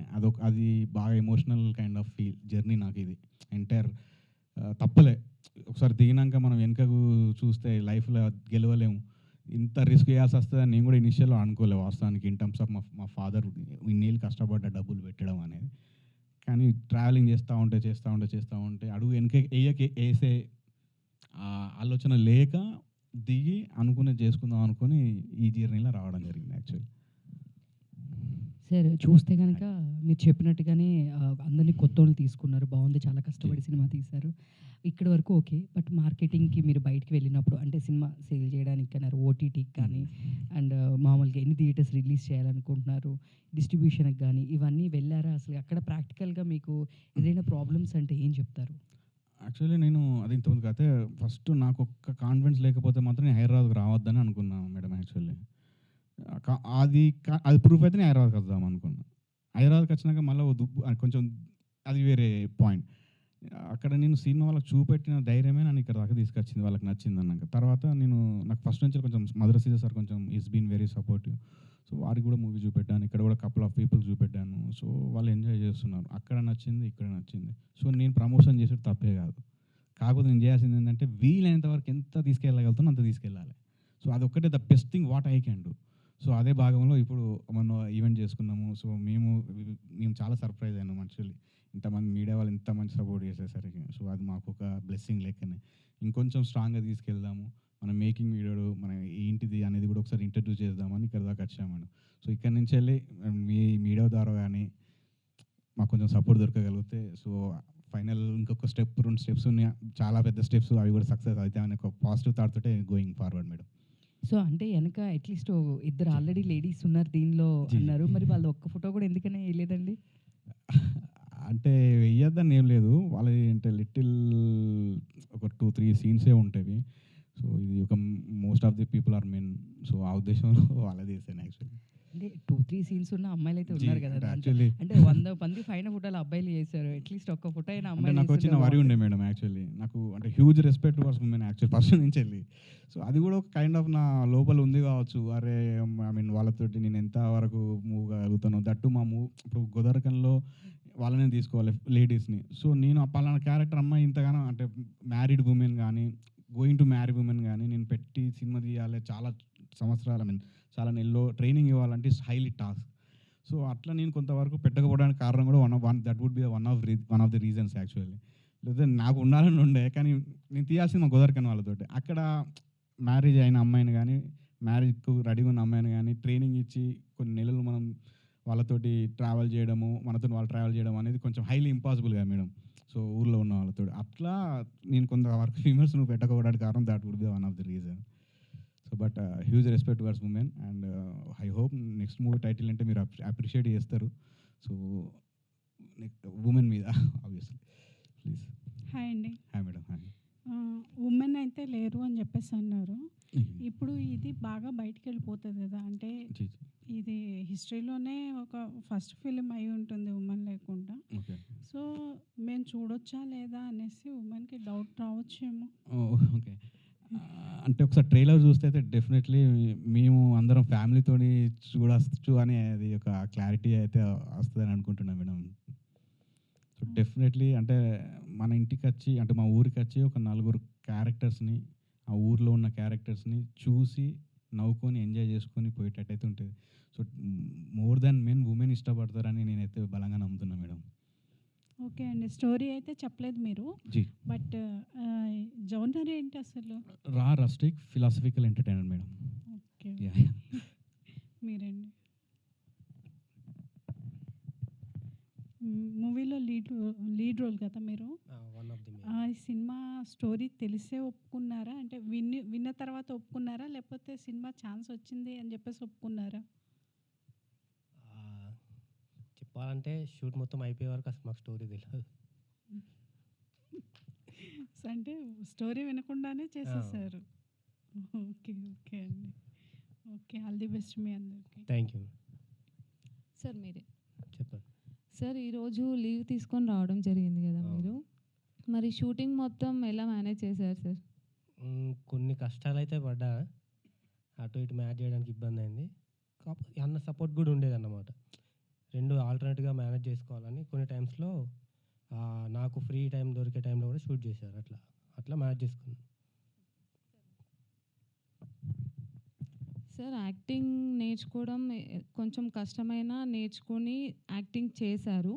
[SPEAKER 3] అది బాగా ఎమోషనల్ కైండ్ ఆఫ్ జర్నీ నాకు. ఇది ఎంటైర్ తప్పలే, ఒకసారి దిగినాక మనం వెనుకకు చూస్తే లైఫ్లో గెలవలేము, ఇంత రిస్క్ చేయాల్సి వస్తుందని నేను కూడా ఇనిషియల్లో అనుకోలేదు వాస్తవానికి. ఇన్ టర్మ్స్ ఆఫ్ మా ఫాదర్ ఇన్నేళ్ళు కష్టపడ్డ డబ్బులు పెట్టడం అనేది. కానీ ట్రావెలింగ్ చేస్తూ ఉంటే అడుగు వెనక వేసే ఆలోచన లేక దిగి చేసుకుందాం అనుకుని ఈ జర్నీలో రావడం జరిగింది యాక్చువల్లీ.
[SPEAKER 9] సార్ చూస్తే కనుక మీరు చెప్పినట్టుగానే అందరినీ కొత్త వాళ్ళు తీసుకున్నారు, బాగుంది, చాలా కష్టపడి సినిమా తీశారు. ఇక్కడి వరకు ఓకే. బట్ మార్కెటింగ్కి మీరు బయటికి వెళ్ళినప్పుడు, అంటే సినిమా సేల్ చేయడానికి కానీ ఓటీటీకి కానీ అండ్ మామూలుగా ఎన్ని థియేటర్స్ రిలీజ్ చేయాలనుకుంటున్నారు, డిస్ట్రిబ్యూషన్కి కానీ, ఇవన్నీ వెళ్ళారా? అసలు అక్కడ ప్రాక్టికల్గా మీకు ఏదైనా ప్రాబ్లమ్స్ అంటే ఏం చెప్తారు?
[SPEAKER 3] యాక్చువల్లీ నేను అది ఇంతకుముందుకు అయితే ఫస్ట్ నాకు ఒక్క కాన్ఫిడెన్స్ లేకపోతే మాత్రం నేను హైదరాబాద్కి రావద్దని అనుకున్నాను మేడం. యాక్చువల్లీ అది ప్రూఫ్ అయితే నేను హైదరాబాద్కి వద్దాం అనుకున్నాను. హైదరాబాద్కి వచ్చినాక మళ్ళీ కొంచెం అది వేరే పాయింట్. అక్కడ నేను సినిమా వాళ్ళకి చూపెట్టిన ధైర్యమే నన్ను ఇక్కడ దాకా తీసుకొచ్చింది, వాళ్ళకి నచ్చింది అన్నాక. తర్వాత నాకు ఫస్ట్ నుంచి కొంచెం మధుర సీజర్ సార్ కొంచెం is been very supportive. So వారికి కూడా మూవీ చూపెట్టాను, ఇక్కడ కూడా కపుల్ ఆఫ్ పీపుల్ చూపెట్టాను. సో వాళ్ళు ఎంజాయ్ చేస్తున్నారు, అక్కడ నచ్చింది, ఇక్కడ నచ్చింది. సో నేను ప్రమోషన్ చేసేది తప్పే కాదు, కాకపోతే నేను చేయాల్సింది ఏంటంటే వీలైనంత వరకు ఎంత తీసుకెళ్ళగలుగుతానో అంత తీసుకెళ్ళాలి. సో అదొక్కటే the best thing what I can do. So అదే భాగంలో ఇప్పుడు మనం ఈవెంట్ చేసుకున్నాము. సో మేము చాలా సర్ప్రైజ్ అయినాం యాక్చువల్లీ, ఇంతమంది మీడియా వాళ్ళు ఇంత మంచి సపోర్ట్ చేసేసరికి. సో అది మాకు ఒక బ్లెస్సింగ్ లెక్కనే. ఇంకొంచెం స్ట్రాంగ్గా తీసుకెళ్దాము, మన మేకింగ్ వీడియో మన ఏంటిది అనేది కూడా ఒకసారి ఇంట్రడ్యూస్ చేద్దామని ఇక్కడ దాకా వచ్చాము. సో ఇక్కడ నుంచి వెళ్ళి మీ మీడియా ద్వారా కానీ మాకు కొంచెం సపోర్ట్ దొరకగలిగితే, సో ఫైనల్ ఇంకొక స్టెప్ 2 స్టెప్స్ ఉన్నాయి, చాలా పెద్ద స్టెప్స్, అవి కూడా సక్సెస్ అవుతాయి అనే ఒక పాజిటివ్ థాట్ తోటే గోయింగ్ ఫార్వర్డ్ మేడం.
[SPEAKER 9] సో అంటే వెనక అట్లీస్ట్ ఇద్దరు ఆల్రెడీ లేడీస్ ఉన్నారు దీనిలో అన్నారు, మరి వాళ్ళ ఒక్క ఫోటో కూడా ఎందుకనే వేయలేదండి?
[SPEAKER 3] అంటే వెయ్యొద్దని ఏం లేదు, వాళ్ళది అంటే లిటిల్ ఒక 2-3 సీన్సే ఉంటాయి. సో ఇది ఒక most of the people are men. So ఆ ఉద్దేశంలో వాళ్ళది చేశాను యాక్చువల్లీ.
[SPEAKER 9] అంటే 2-3 సీన్స్ ఉన్న అమ్మాయిలు అయితే ఉన్నారు కదా
[SPEAKER 3] యాక్చువల్లీ.
[SPEAKER 9] అంటే 100 మంది పైన ఫోటోలు అబ్బాయిలు చేశారు, అట్లీస్ట్ ఒక్క ఫోటో అయినా
[SPEAKER 3] అంటే
[SPEAKER 9] అమ్మాయిలు
[SPEAKER 3] నాకు వచ్చిన వరి ఉండే మేడం యాక్చువల్లీ. నాకు అంటే huge respect towards women actual first నుంచి వెళ్ళి. సో అది కూడా ఒక కైండ్ ఆఫ్ నా లోపల ఉంది కావచ్చు. అరే ఐ మీన్ వాళ్ళతోటి నేను ఎంత వరకు మూవ్ కాగలుగుతాను, దట్టు మా మూవ్ ఇప్పుడు గోదావరికంలో వాళ్ళనే తీసుకోవాలి లేడీస్ని. సో నేను పలానా క్యారెక్టర్ అమ్మాయి ఇంతగానో అంటే మ్యారీడ్ ఉమెన్ కానీ గోయింగ్ టు మ్యారీ ఉమెన్ కానీ నేను పెట్టి సినిమా తీయాలి, చాలా సంవత్సరాలు ఐ మీన్ చాలా నెలలో ట్రైనింగ్ ఇవ్వాలంటే ఇట్స్ హైలీ టాస్క్. సో అట్లా నేను కొంతవరకు పెట్టకపోవడానికి కారణం కూడా that would be one of the reasons actually. లేకపోతే నాకు ఉండాలని ఉండే, కానీ నేను తీయాల్సింది మా గోదావరికన్ వాళ్ళతోటి. అక్కడ మ్యారేజ్ అయిన అమ్మాయిని కానీ మ్యారేజ్కు రెడీగా ఉన్న అమ్మాయిని కానీ ట్రైనింగ్ ఇచ్చి కొన్ని నెలలు మనం వాళ్ళతోటి ట్రావెల్ చేయడము, మనతో వాళ్ళు ట్రావెల్ చేయడం అనేది కొంచెం హైలీ ఇంపాసిబుల్ కదా మేడం. సో ఊర్లో ఉన్న వాళ్ళతో అట్లా నేను కొంతవరకు ఫీమేల్స్ నువ్వు పెట్టకపోవడానికి కారణం that would be one of the reason. So but huge respect towards women and I hope next movie title అంటే మీరు అప్రిషియేట్ చేస్తారు. సో ఉమెన్ మీద ఆబ్వియస్లీ ప్లీజ్.
[SPEAKER 10] హాయ్ అండి.
[SPEAKER 3] Hi madam. హాయ్.
[SPEAKER 10] ఉమెన్ అయితే లేరు అని చెప్పేసి అన్నారు. ఇప్పుడు ఇది బాగా బయటికి వెళ్ళిపోతుంది కదా, అంటే ఇది హిస్టరీలోనే ఒక ఫస్ట్ ఫిలిం అయి ఉంటుంది ఉమెన్ లేకుండా. సో మేము చూడొచ్చా లేదా అనేసి ఉమెన్కి డౌట్ రావచ్చేమో.
[SPEAKER 3] ఓకే, అంటే ఒకసారి ట్రైలర్ చూస్తే అయితే డెఫినెట్లీ మేము అందరం ఫ్యామిలీతో చూడవచ్చు అనే అది ఒక క్లారిటీ అయితే వస్తుందని అనుకుంటున్నాం మేడం. సో డెఫినెట్లీ అంటే మన ఇంటికి వచ్చి అంటే మా ఊరికి వచ్చి ఒక 4 క్యారెక్టర్స్ని ఆ ఊర్లో ఉన్న క్యారెక్టర్స్ని చూసి నవ్వుకొని ఎంజాయ్ చేసుకొని పోయేటట్టయితే ఉంటుంది. So more than men women ఇష్టపడతారని నేనైతే బలంగా నమ్ముతున్నా మేడం.
[SPEAKER 10] ఓకే అండి, స్టోరీ అయితే చెప్పలేదు మీరు, బట్ జోనర్ ఏంటి అసలు?
[SPEAKER 3] Rustic philosophical entertainer madam.
[SPEAKER 10] Okay, మీరండి మూవీలో లీడ్ రోల్ కదా మీరు. ఈ సినిమా స్టోరీ తెలిసే ఒప్పుకున్నారా, అంటే విన్న తర్వాత ఒప్పుకున్నారా, లేకపోతే సినిమా ఛాన్స్ వచ్చింది అని చెప్పేసి ఒప్పుకున్నారా?
[SPEAKER 11] చెప్పాలంటే షూట్ మొత్తం అయిపోయే వరకు అసలు మాకు స్టోరీ తెలియదు.
[SPEAKER 10] అంటే స్టోరీ వినకుండానే చేసేసారు. ఓకే ఓకే అండి, ఓకే, ఆల్ ది బెస్ట్ మీ అందరికి.
[SPEAKER 11] Thank you
[SPEAKER 12] sir. మీరే
[SPEAKER 11] చెప్పండి
[SPEAKER 12] సార్. ఈరోజు లీవ్ తీసుకొని రావడం జరిగింది కదా మీరు, మరి షూటింగ్ మొత్తం ఎలా మేనేజ్ చేశారు సార్?
[SPEAKER 11] కొన్ని కష్టాలు అయితే పడ్డా, అటు ఇటు మ్యాచ్ చేయడానికి ఇబ్బంది అయింది. కాకపోతే అన్న సపోర్ట్ కూడా ఉండేది అన్నమాట. 2 ఆల్టర్నేట్గా మేనేజ్ చేసుకోవాలని కొన్ని టైమ్స్లో నాకు ఫ్రీ టైం దొరికే టైంలో కూడా షూట్ చేశారు. అట్లా మేనేజ్ చేసుకున్నాను.
[SPEAKER 12] సార్ యాక్టింగ్ నేర్చుకోవడం కొంచెం కష్టమైన నేర్చుకొని యాక్టింగ్ చేశారు,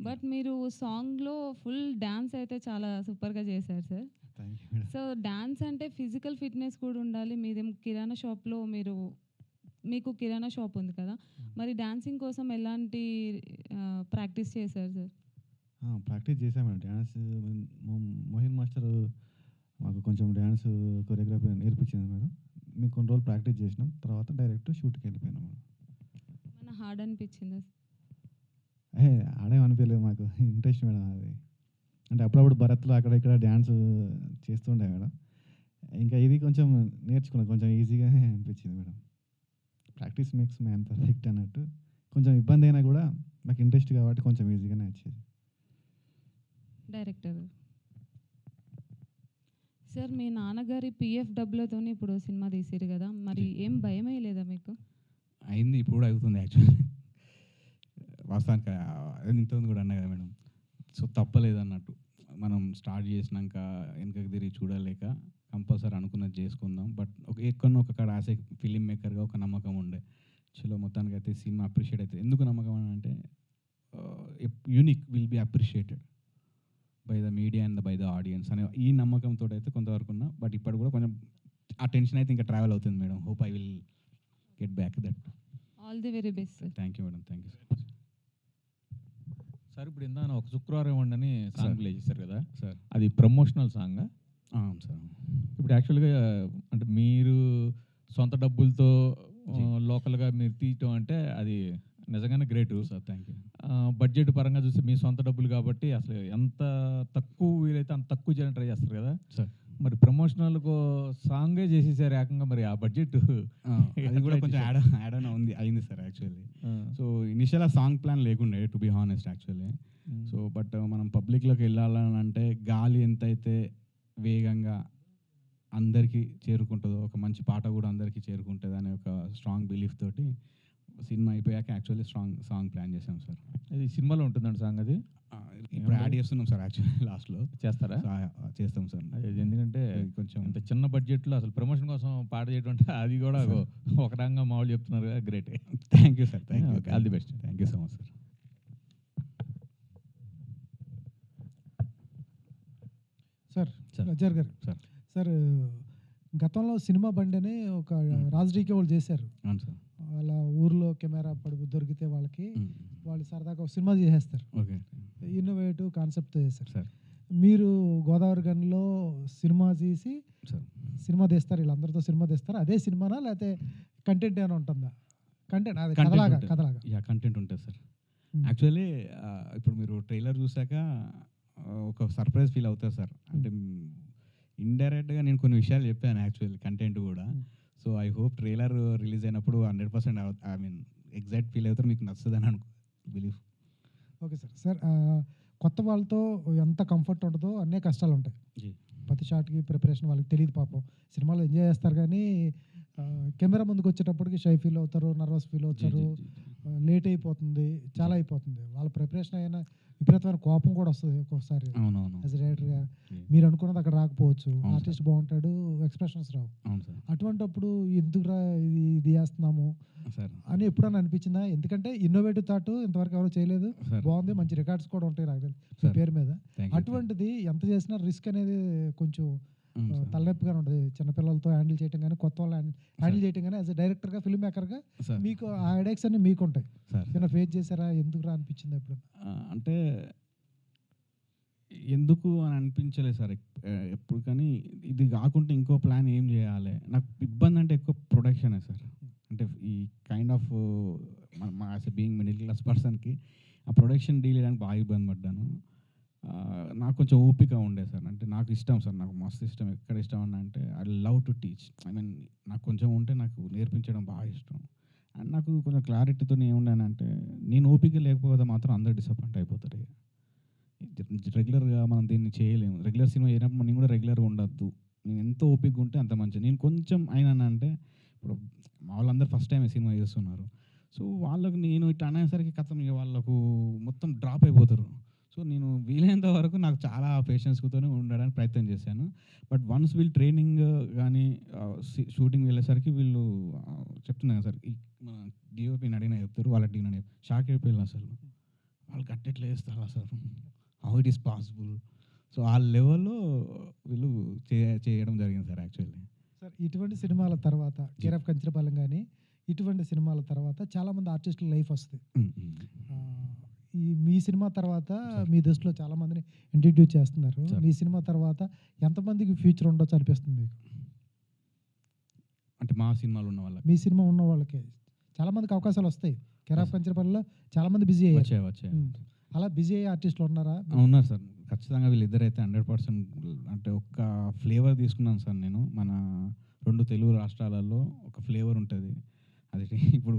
[SPEAKER 12] బట్ మీరు సాంగ్లో ఫుల్ డ్యాన్స్ అయితే చాలా సూపర్గా చేశారు సార్. సో డ్యాన్స్ అంటే ఫిజికల్ ఫిట్నెస్ కూడా ఉండాలి. మీదేం కిరాణా షాప్లో మీకు కిరాణా షాప్ ఉంది కదా, మరి డాన్సింగ్ కోసం ఎలాంటి ప్రాక్టీస్ చేశారు సార్?
[SPEAKER 2] ప్రాక్టీస్ చేశాం మేడం. డ్యాన్స్ మోహిన్ మాస్టర్ మాకు కొంచెం డ్యాన్స్ కొరియోగ్రఫీ నేర్పించింది మేడం. మేము కొన్ని రోజులు ప్రాక్టీస్ చేసినాం, తర్వాత డైరెక్ట్ షూట్కి వెళ్ళిపోయినాం మేడం.
[SPEAKER 12] మన హార్డ్ అనిపించిందా?
[SPEAKER 2] ఆడేమనిపించలేదు, మాకు ఇంట్రెస్ట్ మేడం. అది అంటే అప్పుడప్పుడు భరత్లో అక్కడ ఇక్కడ డ్యాన్స్ చేస్తుండే మేడం. ఇంకా ఇది కొంచెం నేర్చుకున్నా, కొంచెం ఈజీగానే అనిపించింది madam. Practice makes man perfect అన్నట్టు. కొంచెం ఇబ్బంది అయినా కూడా నాకు ఇంట్రెస్ట్ కాబట్టి కొంచెం ఈజీగానే వచ్చేది.
[SPEAKER 12] డైరెక్టర్ సార్, మీ నాన్నగారి పిఎఫ్ డబ్బులతో ఇప్పుడు సినిమా తీసిరు కదా, మరి ఏం భయమే లేదా మీకు?
[SPEAKER 3] అయింది, ఇప్పుడు కూడా అవుతుంది యాక్చువల్లీ. వాస్తవానికి ఇంతకుముందు కూడా అన్నా కదా మేడం. సో తప్పలేదు అన్నట్టు, మనం స్టార్ట్ చేసినాక వెనకకి తిరిగి చూడలేక కంపల్సరీ అనుకున్నది చేసుకుందాం. బట్ ఒక కాడ యాజ్ ఏ ఫిలిం మేకర్గా ఒక నమ్మకం ఉండే, చలో మొత్తానికి అయితే సినిమా అప్రిషియేట్ అవుతుంది. ఎందుకు నమ్మకం అని అంటే unique will be appreciated by the media and by the audience అనే ఈ నమ్మకంతో అయితే కొంతవరకు ఉన్నా. బట్ ఇప్పుడు కూడా కొంచెం ఆ టెన్షన్ అయితే ఇంకా ట్రావెల్ అవుతుంది madam. Hope I will get back that.
[SPEAKER 12] All the very best sir.
[SPEAKER 3] Thank you madam, thank you
[SPEAKER 13] sir. ఇప్పుడు ఇందాక ఒక శుక్రవారం ఉండని సాంగ్ ప్లే చేశారు కదా
[SPEAKER 3] సార్,
[SPEAKER 13] అది ప్రమోషనల్ సాంగ్
[SPEAKER 3] సార్.
[SPEAKER 13] ఇప్పుడు యాక్చువల్గా అంటే మీరు సొంత డబ్బులతో లోకల్గా మీరు తీయటం అంటే అది నిజంగానే great
[SPEAKER 3] sir. Thank you.
[SPEAKER 13] Budget పరంగా చూస్తే మీ సొంత డబ్బులు కాబట్టి అసలు ఎంత తక్కువ వీలైతే అంత తక్కువ చేయడానికి ట్రై చేస్తారు కదా
[SPEAKER 3] సార్.
[SPEAKER 13] మరి ప్రమోషనల్కు సాంగే చేసేసారు ఏకంగా, మరి ఆ బడ్జెట్
[SPEAKER 3] అది కూడా కొంచెం యాడ్ ఆన్ అయింది సార్ యాక్చువల్లీ. సో ఇనిషియల్ ఆ సాంగ్ ప్లాన్ లేకుండే to be honest actually. So but మనం పబ్లిక్లోకి వెళ్ళాలని అంటే గాలి ఎంతైతే వేగంగా అందరికీ చేరుకుంటుందో ఒక మంచి పాట కూడా అందరికీ చేరుకుంటుంది అనే ఒక స్ట్రాంగ్ బిలీఫ్ తోటి సినిమా అయిపోయాక యాక్చువల్లీ సాంగ్ ప్లాన్ చేసాం సార్.
[SPEAKER 13] అది సినిమాలో ఉంటుందండి సాంగ్? అది
[SPEAKER 3] ఇప్పుడు యాడ్ చేస్తున్నాం సార్ యాక్చువల్లీ. లాస్ట్లో
[SPEAKER 13] చేస్తారా?
[SPEAKER 3] చేస్తాం సార్.
[SPEAKER 13] ఎందుకంటే
[SPEAKER 3] కొంచెం
[SPEAKER 13] ఇంత చిన్న బడ్జెట్లో అసలు ప్రమోషన్ కోసం పాట చేయడం అంటే అది కూడా ఒక రంగా మామూలు చెప్తున్నారు కదా, great.
[SPEAKER 3] Thank you sir, thank you,
[SPEAKER 13] all the best.
[SPEAKER 3] Thank you so much sir.
[SPEAKER 14] Sir Azhar గారు, సార్ గతంలో సినిమా బండి అని ఒక రాజడీకే వాళ్ళు చేశారు.
[SPEAKER 3] అవును సార్.
[SPEAKER 14] వాళ్ళ ఊర్లో కెమెరా దొరికితే వాళ్ళకి వాళ్ళు సరదాగా ఒక సినిమా చేసేస్తారు.
[SPEAKER 3] ఓకే.
[SPEAKER 14] ఇన్నోవేటివ్ కాన్సెప్ట్తో చేశారు
[SPEAKER 3] సార్.
[SPEAKER 14] మీరు గోదావరి గనిలో సినిమా తీసి సినిమా తీస్తారు, వీళ్ళందరితో సినిమా తీస్తారు. అదే సినిమానా లేకపోతే కంటెంట్ ఏమైనా ఉంటుందా? కంటెంట్ అదే కథలాగా?
[SPEAKER 3] యా, కంటెంట్ ఉంటుంది సార్. యాక్చువల్లీ ఇప్పుడు మీరు ట్రైలర్ చూసాక ఒక సర్ప్రైజ్ ఫీల్ అవుతారు సార్. అంటే ఇండైరెక్ట్గా నేను కొన్ని విషయాలు చెప్పాను యాక్చువల్లీ, కంటెంట్ కూడా. So I hope trailer release అయినప్పుడు 100% ఐ మీన్ ఎగ్జాక్ట్ ఫీల్ అవుతారు, మీకు నచ్చుతుంది అని బిలీవ్.
[SPEAKER 14] Okay sir. సార్ కొత్త వాళ్ళతో ఎంత కంఫర్ట్ ఉంటుందో అన్నీ కష్టాలు ఉంటాయి. ప్రతి షాట్కి ప్రిపరేషన్ వాళ్ళకి తెలియదు పాపం. సినిమాలో ఎంజాయ్ చేస్తారు కానీ కెమెరా ముందుకు వచ్చేటప్పటికి షై ఫీల్ అవుతారు, నర్వస్ ఫీల్ అవుతారు, లేట్ అయిపోతుంది, చాలా అయిపోతుంది. వాళ్ళ ప్రిపరేషన్ అయినా విపరీతమైన కోపం కూడా వస్తుంది ఒక్కొక్కసారి. యాజ్ డైరెక్టర్గా మీరు అనుకున్నది అక్కడ రాకపోవచ్చు, ఆర్టిస్ట్ బాగుంటాడు, ఎక్స్ప్రెషన్స్ రావు. అటువంటిప్పుడు ఎందుకురా ఇది చేస్తున్నాము అని ఎప్పుడన్నా అనిపించిందా? ఎందుకంటే ఇన్నోవేటివ్ థాట్ ఇంతవరకు ఎవరు చేయలేదు, బాగుంది, మంచి రికార్డ్స్ కూడా ఉంటాయి నాకు తెలిసి మీ పేరు మీద. అటువంటిది ఎంత చేసినా రిస్క్ అనేది కొంచెం తలనొప్పిగానే ఉంటుంది. చిన్నపిల్లలతో హ్యాండిల్ చేయటం కానీ, కొత్త వాళ్ళు హ్యాండిల్ చేయటం కానీ, యాజ్ ఎ డైరెక్టర్గా ఫిల్మ్ మేకర్గా మీకు ఆ హెడేక్స్ అన్ని మీకు ఉంటాయి. ఏమైనా ఫేస్ చేశారా? ఎందుకు రా అనిపించింది ఎప్పుడు?
[SPEAKER 3] అంటే ఎందుకు అని అనిపించలేదు సార్ ఎప్పుడు. కానీ ఇది కాకుండా ఇంకో ప్లాన్ ఏం చేయాలి, నాకు ఇబ్బంది అంటే ఎక్కువ ప్రొడక్షనే సార్. అంటే ఈ kind of as a being middle class పర్సన్కి ఆ ప్రొడక్షన్ డీల్ చేయడానికి బాగా ఇబ్బంది పడ్డాను. నాకు కొంచెం ఓపిక ఉండే సార్. అంటే నాకు ఇష్టం సార్, నాకు మస్తు ఇష్టం. ఎక్కడ ఇష్టం అని అంటే I love to teach. I mean నాకు కొంచెం ఉంటే నాకు నేర్పించడం బాగా ఇష్టం. అండ్ నాకు కొంచెం క్లారిటీతో ఏముండానంటే నేను ఓపిక లేకపోతే మాత్రం అందరు డిసప్పాయింట్ అయిపోతారు. రెగ్యులర్గా మనం దీన్ని చేయలేము. రెగ్యులర్ సినిమా అయినప్పుడు నేను కూడా రెగ్యులర్గా ఉండద్దు. నేను ఎంత ఓపిక ఉంటే అంత మంచిది. నేను కొంచెం అయినానంటే ఇప్పుడు వాళ్ళందరూ ఫస్ట్ టైం సినిమా చేస్తున్నారు. సో వాళ్ళకు నేను ఇట్లా అనేసరికి కథం ఇక వాళ్ళకు మొత్తం డ్రాప్ అయిపోతారు. సో నేను వీలైనంత వరకు నాకు చాలా పేషెన్స్తో ఉండడానికి ప్రయత్నం చేశాను. బట్ వన్స్ వీళ్ళు ట్రైనింగ్ కానీ షూటింగ్ వెళ్ళేసరికి వీళ్ళు చెప్తున్నాను సార్, మన డిఓపిని అడిగినా చెప్తారు, వాళ్ళ టీం అని షాక్ అయిపోయాను అసలు. వాళ్ళు కట్టెట్లా వేస్తారు అసలు, how it is possible. So ఆ లెవెల్లో వీళ్ళు చేయడం జరిగింది సార్ యాక్చువల్లీ.
[SPEAKER 14] సార్ ఇటువంటి సినిమాల తర్వాత కేర్ ఆఫ్ కంచరపాలెం కానీ ఇటువంటి సినిమాల తర్వాత చాలామంది ఆర్టిస్టుల లైఫ్ వస్తుంది. ఈ మీ సినిమా తర్వాత మీ దృష్టిలో చాలామందిని ఇంట్రడ్యూస్ చేస్తున్నారు. మీ సినిమా తర్వాత ఎంతమందికి ఫ్యూచర్ ఉండొచ్చు అనిపిస్తుంది మీకు?
[SPEAKER 3] అంటే మా సినిమాలు ఉన్న వాళ్ళకి,
[SPEAKER 14] మీ సినిమా ఉన్న వాళ్ళకి చాలామందికి అవకాశాలు వస్తాయి. కేర్ ఆఫ్ కంచరపాలెంలో చాలామంది బిజీ అయ్యారు.
[SPEAKER 3] వచ్చాయి.
[SPEAKER 14] అలా బిజీ అయ్యే ఆర్టిస్టులు ఉన్నారా?
[SPEAKER 3] ఉన్నారు సార్, ఖచ్చితంగా వీళ్ళిద్దరైతే 100% అంటే ఒక్క ఫ్లేవర్ తీసుకున్నాను సార్ నేను. మన 2 తెలుగు రాష్ట్రాలలో ఒక ఫ్లేవర్ ఉంటుంది. అది ఇప్పుడు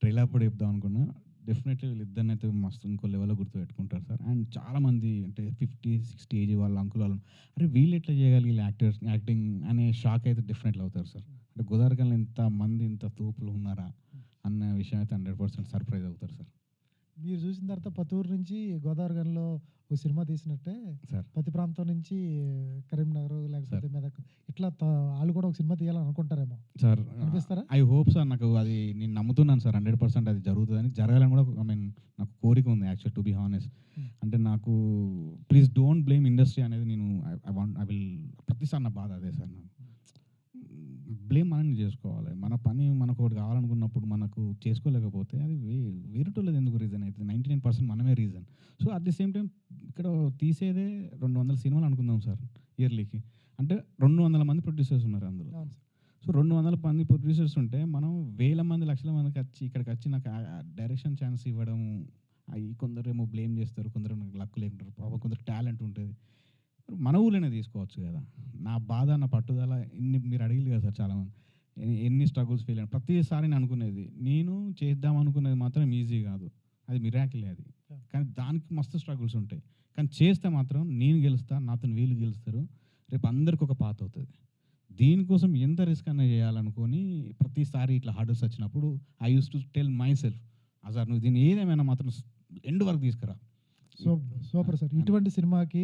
[SPEAKER 3] ట్రైలర్ అప్పుడు చెప్దాం అనుకున్నా. డెఫినెట్లీ వీళ్ళిద్దరినైతే మస్తు ఇంకో లెవెల్లో గుర్తుపెట్టుకుంటారు సార్. అండ్ చాలామంది అంటే 50-60 ఏజ్ వాళ్ళ అంకుల్ వాళ్ళు, అరే వీళ్ళు ఎట్లా చేయగలిగి యాక్టింగ్ అనే షాక్ అయితే డెఫినెట్లీ అవుతారు సార్. అంటే గోదావరికల్లో ఇంతమంది ఇంత తోపులు ఉన్నారా అన్న విషయం అయితే 100% సర్ప్రైజ్ అవుతారు సార్.
[SPEAKER 14] మీరు చూసిన తర్వాత పతూరు నుంచి గోదావరిలో ఒక సినిమా తీసినట్టే
[SPEAKER 3] సార్
[SPEAKER 14] ప్రతి ప్రాంతం నుంచి కరీంనగర్ లేకపోతే మెదక్ ఇట్లా వాళ్ళు కూడా ఒక సినిమా తీయాలని అనుకుంటారేమో
[SPEAKER 3] సార్.
[SPEAKER 14] అనిపిస్తారా?
[SPEAKER 3] I hope sir. నాకు అది నేను నమ్ముతున్నాను సార్ 100% అది జరుగుతుందని. జరగాలని కూడా ఐ మీన్ నాకు కోరిక ఉంది యాక్చువల్ టు బీ హానెస్ట్. అంటే నాకు ప్లీజ్ డోంట్ బ్లేమ్ ఇండస్ట్రీ అనేది నేను ఐ విల్ ప్రతిసారి నా బాధ అదే సార్. నాకు బ్లేమ్ మనని చేసుకోవాలి. మన పని మనకు ఒకటి కావాలనుకున్నప్పుడు మనకు చేసుకోలేకపోతే అది వేరేటోళ్ళది ఎందుకు రీజన్ అవుతుంది? 99% మనమే reason. So at the same time ఇక్కడ తీసేదే 200 సినిమాలు అనుకుందాం సార్ ఇయర్లీకి. అంటే 200 మంది ప్రొడ్యూసర్స్ ఉన్నారు అందులో. సో 200 మంది ప్రొడ్యూసర్స్ ఉంటే మనం వేల మంది లక్షల మందికి వచ్చి ఇక్కడికి వచ్చి నాకు డైరెక్షన్ ఛాన్స్ ఇవ్వడం, అవి కొందరేమో బ్లేమ్ చేస్తారు, కొందరు నాకు లక్ లేకుంటారు, పాపం కొందరు టాలెంట్ ఉంటుంది. మన ఊళ్ళోనే తీసుకోవచ్చు కదా. నా బాధ నా పట్టుదల మీరు అడిగింది కదా సార్ చాలామంది ఎన్ని స్ట్రగుల్స్ ఫీల్ అయినా ప్రతిసారి నేను అనుకునేది నేను చేద్దాం అనుకునేది మాత్రం ఈజీ కాదు, అది మిరాకిల్ అది. కానీ దానికి మస్తు స్ట్రగుల్స్ ఉంటాయి. కానీ చేస్తే మాత్రం నేను గెలుస్తా, నాతో వీళ్ళు గెలుస్తారు, రేపు అందరికి ఒక పాత అవుతుంది. దీనికోసం ఎంత రిస్క్ అన్నా చేయాలనుకొని ప్రతిసారి ఇట్లా హార్డర్స్ వచ్చినప్పుడు I use to tell my self, అసలు నువ్వు దీన్ని ఏదేమైనా మాత్రం ఎండ్ వరకు తీసుకురా.
[SPEAKER 14] Super sir. ఇటువంటి సినిమాకి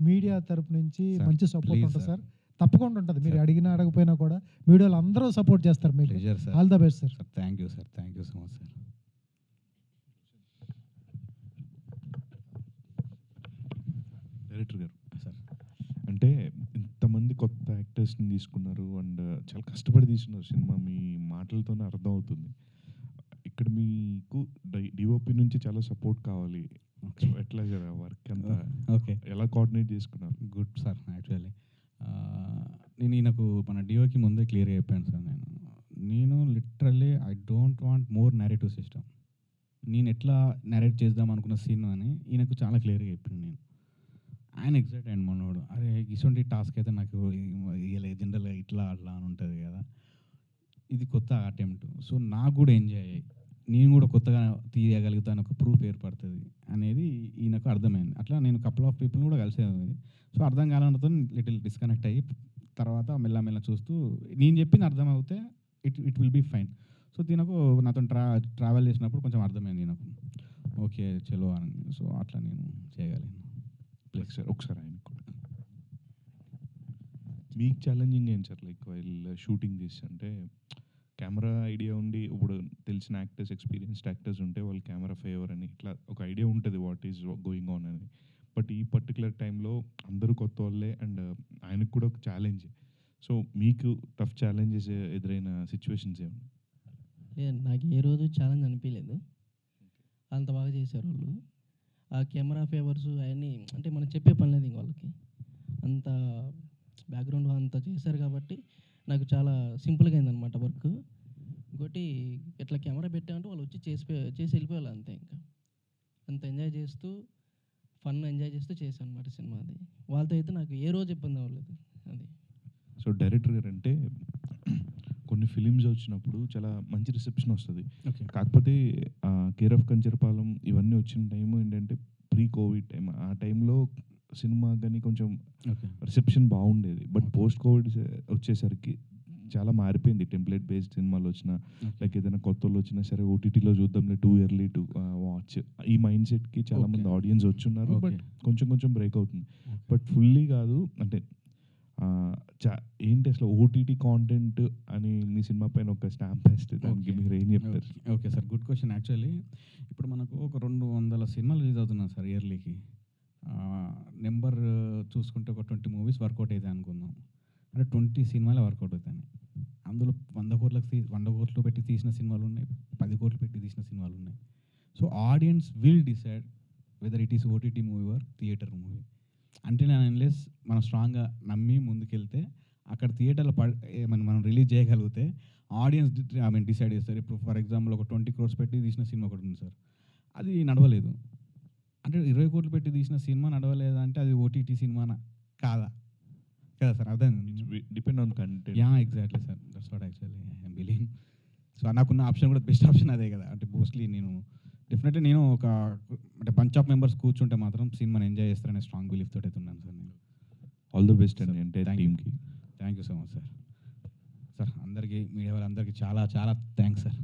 [SPEAKER 14] మీడియా తరపు నుంచి మంచి సపోర్ట్ ఉంటుంది సార్. తప్పకుండా ఉంటుంది. మీరు అడిగినా అడగపోయినా కూడా మీడియాలో అందరూ సపోర్ట్ చేస్తారు. మీకు all the best sir.
[SPEAKER 3] Thank you sir. Thank you so much sir.
[SPEAKER 15] Director గారు సార్, అంటే ఇంతమంది కొత్త యాక్టర్స్ని తీసుకున్నారు అండ్ చాలా కష్టపడి తీసుకున్నారు సినిమా, మీ మాటలతోనే అర్థం అవుతుంది. ఇక్కడ మీకు డిఓపి నుంచి చాలా సపోర్ట్ కావాలి. ఎట్లా జర వర్క్ అంతా
[SPEAKER 3] ఓకే
[SPEAKER 15] ఎలా కోఆర్డినేట్ చేసుకున్నారు?
[SPEAKER 3] Good sir. యాక్చువల్లీ నేను ఈయనకు మన డిఓకి ముందే క్లియర్గా చెప్పాను సార్. నేను literally I don't want more narrative system. నేను ఎట్లా నేరేట్ చేద్దాం అనుకున్న సీన్ అని ఈయనకు చాలా క్లియర్గా చెప్పాను నేను. ఆయన ఎగ్జైట్ అయ్యండి మనోడు, అరే ఇటువంటి టాస్క్ అయితే నాకు జనరల్గా ఇట్లా అట్లా అని ఉంటుంది కదా, ఇది కొత్త అటెంప్ట్, సో నాకు కూడా ఎంజాయ్ అయ్యాయి, నేను కూడా కొత్తగా తీయగలుగుతాను, ఒక ప్రూఫ్ ఏర్పడుతుంది అనేది ఈయనకు అర్థమైంది. అట్లా నేను కపుల్ ఆఫ్ పీపుల్ కూడా కలిసేది. సో అర్థం కాలంతో లిటిల్ డిస్కనెక్ట్ అయ్యి తర్వాత మెల్ల చూస్తూ నేను చెప్పింది అర్థమవుతే it will be fine. So దీనికి నాతో ట్రావెల్ చేసినప్పుడు కొంచెం అర్థమైంది నాకు, ఓకే చలో అని. సో అట్లా నేను చేయగలను.
[SPEAKER 15] ప్లీజ్ సార్ ఒకసారి ఆయన కూడా మీకు ఛాలెంజింగ్ ఏం సార్? లైక్ వైల్ షూటింగ్ చేసి అంటే కెమెరా ఐడియా ఉండి ఇప్పుడు తెలిసిన యాక్టర్స్, ఎక్స్పీరియన్స్డ్ యాక్టర్స్ ఉంటే వాళ్ళు కెమెరా ఫేవర్ అని ఇట్లా ఒక ఐడియా ఉంటుంది వాట్ ఈజ్ గోయింగ్ ఆన్ అని. బట్ ఈ పర్టికులర్ టైంలో అందరూ కొత్త వాళ్ళే అండ్ ఆయనకు కూడా ఒక ఛాలెంజ్. సో మీకు టఫ్ ఛాలెంజెస్ ఎదురైన సిచ్యువేషన్స్ ఏమన్నా?
[SPEAKER 16] లేదు, నాకు ఏ రోజు ఛాలెంజ్ అనిపించలేదు. అంత బాగా చేశారు వాళ్ళు. ఆ కెమెరా ఫేవర్స్ అవన్నీ అంటే మనం చెప్పే పని లేదు ఇంక వాళ్ళకి, అంత బ్యాక్గ్రౌండ్ అంతా చేశారు కాబట్టి నాకు చాలా సింపుల్గా అయిందనమాట వర్క్. ఇంకోటి ఇట్లా కెమెరా పెట్టామంటే వాళ్ళు వచ్చి చేసి వెళ్ళిపోవాలి అంతే. ఇంకా అంత ఎంజాయ్ చేస్తూ ఫన్ ఎంజాయ్ చేస్తూ చేశాను అనమాట సినిమా. అది వాళ్ళతో అయితే నాకు ఏ రోజు ఇబ్బంది అవ్వలేదు. అది
[SPEAKER 15] సో డైరెక్టర్ గారు అంటే కొన్ని ఫిలిమ్స్ వచ్చినప్పుడు చాలా మంచి రిసెప్షన్ వస్తుంది. కాకపోతే కేర్ ఆఫ్ కంచరపాలెం ఇవన్నీ వచ్చిన టైం ఏంటంటే ప్రీ కోవిడ్ టైం. ఆ టైంలో సినిమా కానీ కొంచెం రిసెప్షన్ బాగుండేది. బట్ పోస్ట్ కోవిడ్ వచ్చేసరికి చాలా మారిపోయింది. టెంప్లెట్ బేస్డ్ సినిమాలు వచ్చినా లైక్ ఏదైనా కొత్త వాళ్ళు వచ్చినా సరే ఓటీటీలో చూద్దాంలే, టూ ఇయర్లీ టు వాచ్, ఈ మైండ్ సెట్కి చాలామంది ఆడియన్స్ వచ్చున్నారు. బట్ కొంచెం బ్రేక్ అవుతుంది. బట్ ఫుల్లీ కాదు అంటే ఏంటి అసలు ఓటీటీ కాంటెంట్ అని మీ సినిమా పైన ఒక స్టాంప్ వేస్తే దానికి మీరు ఏం చెప్తారు?
[SPEAKER 3] Okay sir, good question. Actually ఇప్పుడు మనకు ఒక 200 సినిమాలు రిలీజ్ అవుతున్నాయి సార్ ఇయర్లీకి. నెంబర్ చూసుకుంటే ఒక 20 మూవీస్ వర్కౌట్ అవుతాయి అనుకుందాం. అంటే 20 సినిమాలే వర్కౌట్ అవుతాయి. అందులో 100 కోట్లు పెట్టి తీసిన సినిమాలు ఉన్నాయి, 10 కోట్లు పెట్టి తీసిన సినిమాలు ఉన్నాయి. So audience will decide whether it is OTT movie or theatre movie. అంటే నేను అన్లెస్ మనం స్ట్రాంగ్గా నమ్మి ముందుకెళ్తే అక్కడ థియేటర్లో మనం రిలీజ్ చేయగలిగితే ఆడియన్స్ డిసైడ్ చేస్తారు. ఇప్పుడు ఫర్ ఎగ్జాంపుల్ ఒక 20 crores పెట్టి తీసిన సినిమా ఒకటి ఉంది సార్, అది నడవలేదు. అంటే 20 కోట్లు పెట్టి తీసిన సినిమా నడవలేదా అంటే అది ఓటీటీ సినిమానా కాదా కదా సార్ అర్థం
[SPEAKER 15] depend on content.
[SPEAKER 3] Yeah exactly sir, that's what actually I'm believing. So నాకున్న ఆప్షన్ కూడా బెస్ట్ ఆప్షన్ అదే కదా. అంటే మోస్ట్లీ డెఫినెట్లీ నేను ఒక అంటే బంచ్ ఆఫ్ మెంబర్స్ కూర్చుంటే మాత్రం సినిమాని ఎంజాయ్ చేస్తారనే స్ట్రాంగ్ బిలీఫ్ తోటి అయితే ఉన్నాను సార్ నేను.
[SPEAKER 15] ఆల్ ది బెస్ట్ అండి ఎంటైర్ టీమ్కి.
[SPEAKER 3] Thank you so much sir. Sir అందరికీ మీడియా వాళ్ళందరికీ చాలా చాలా థ్యాంక్స్ సార్.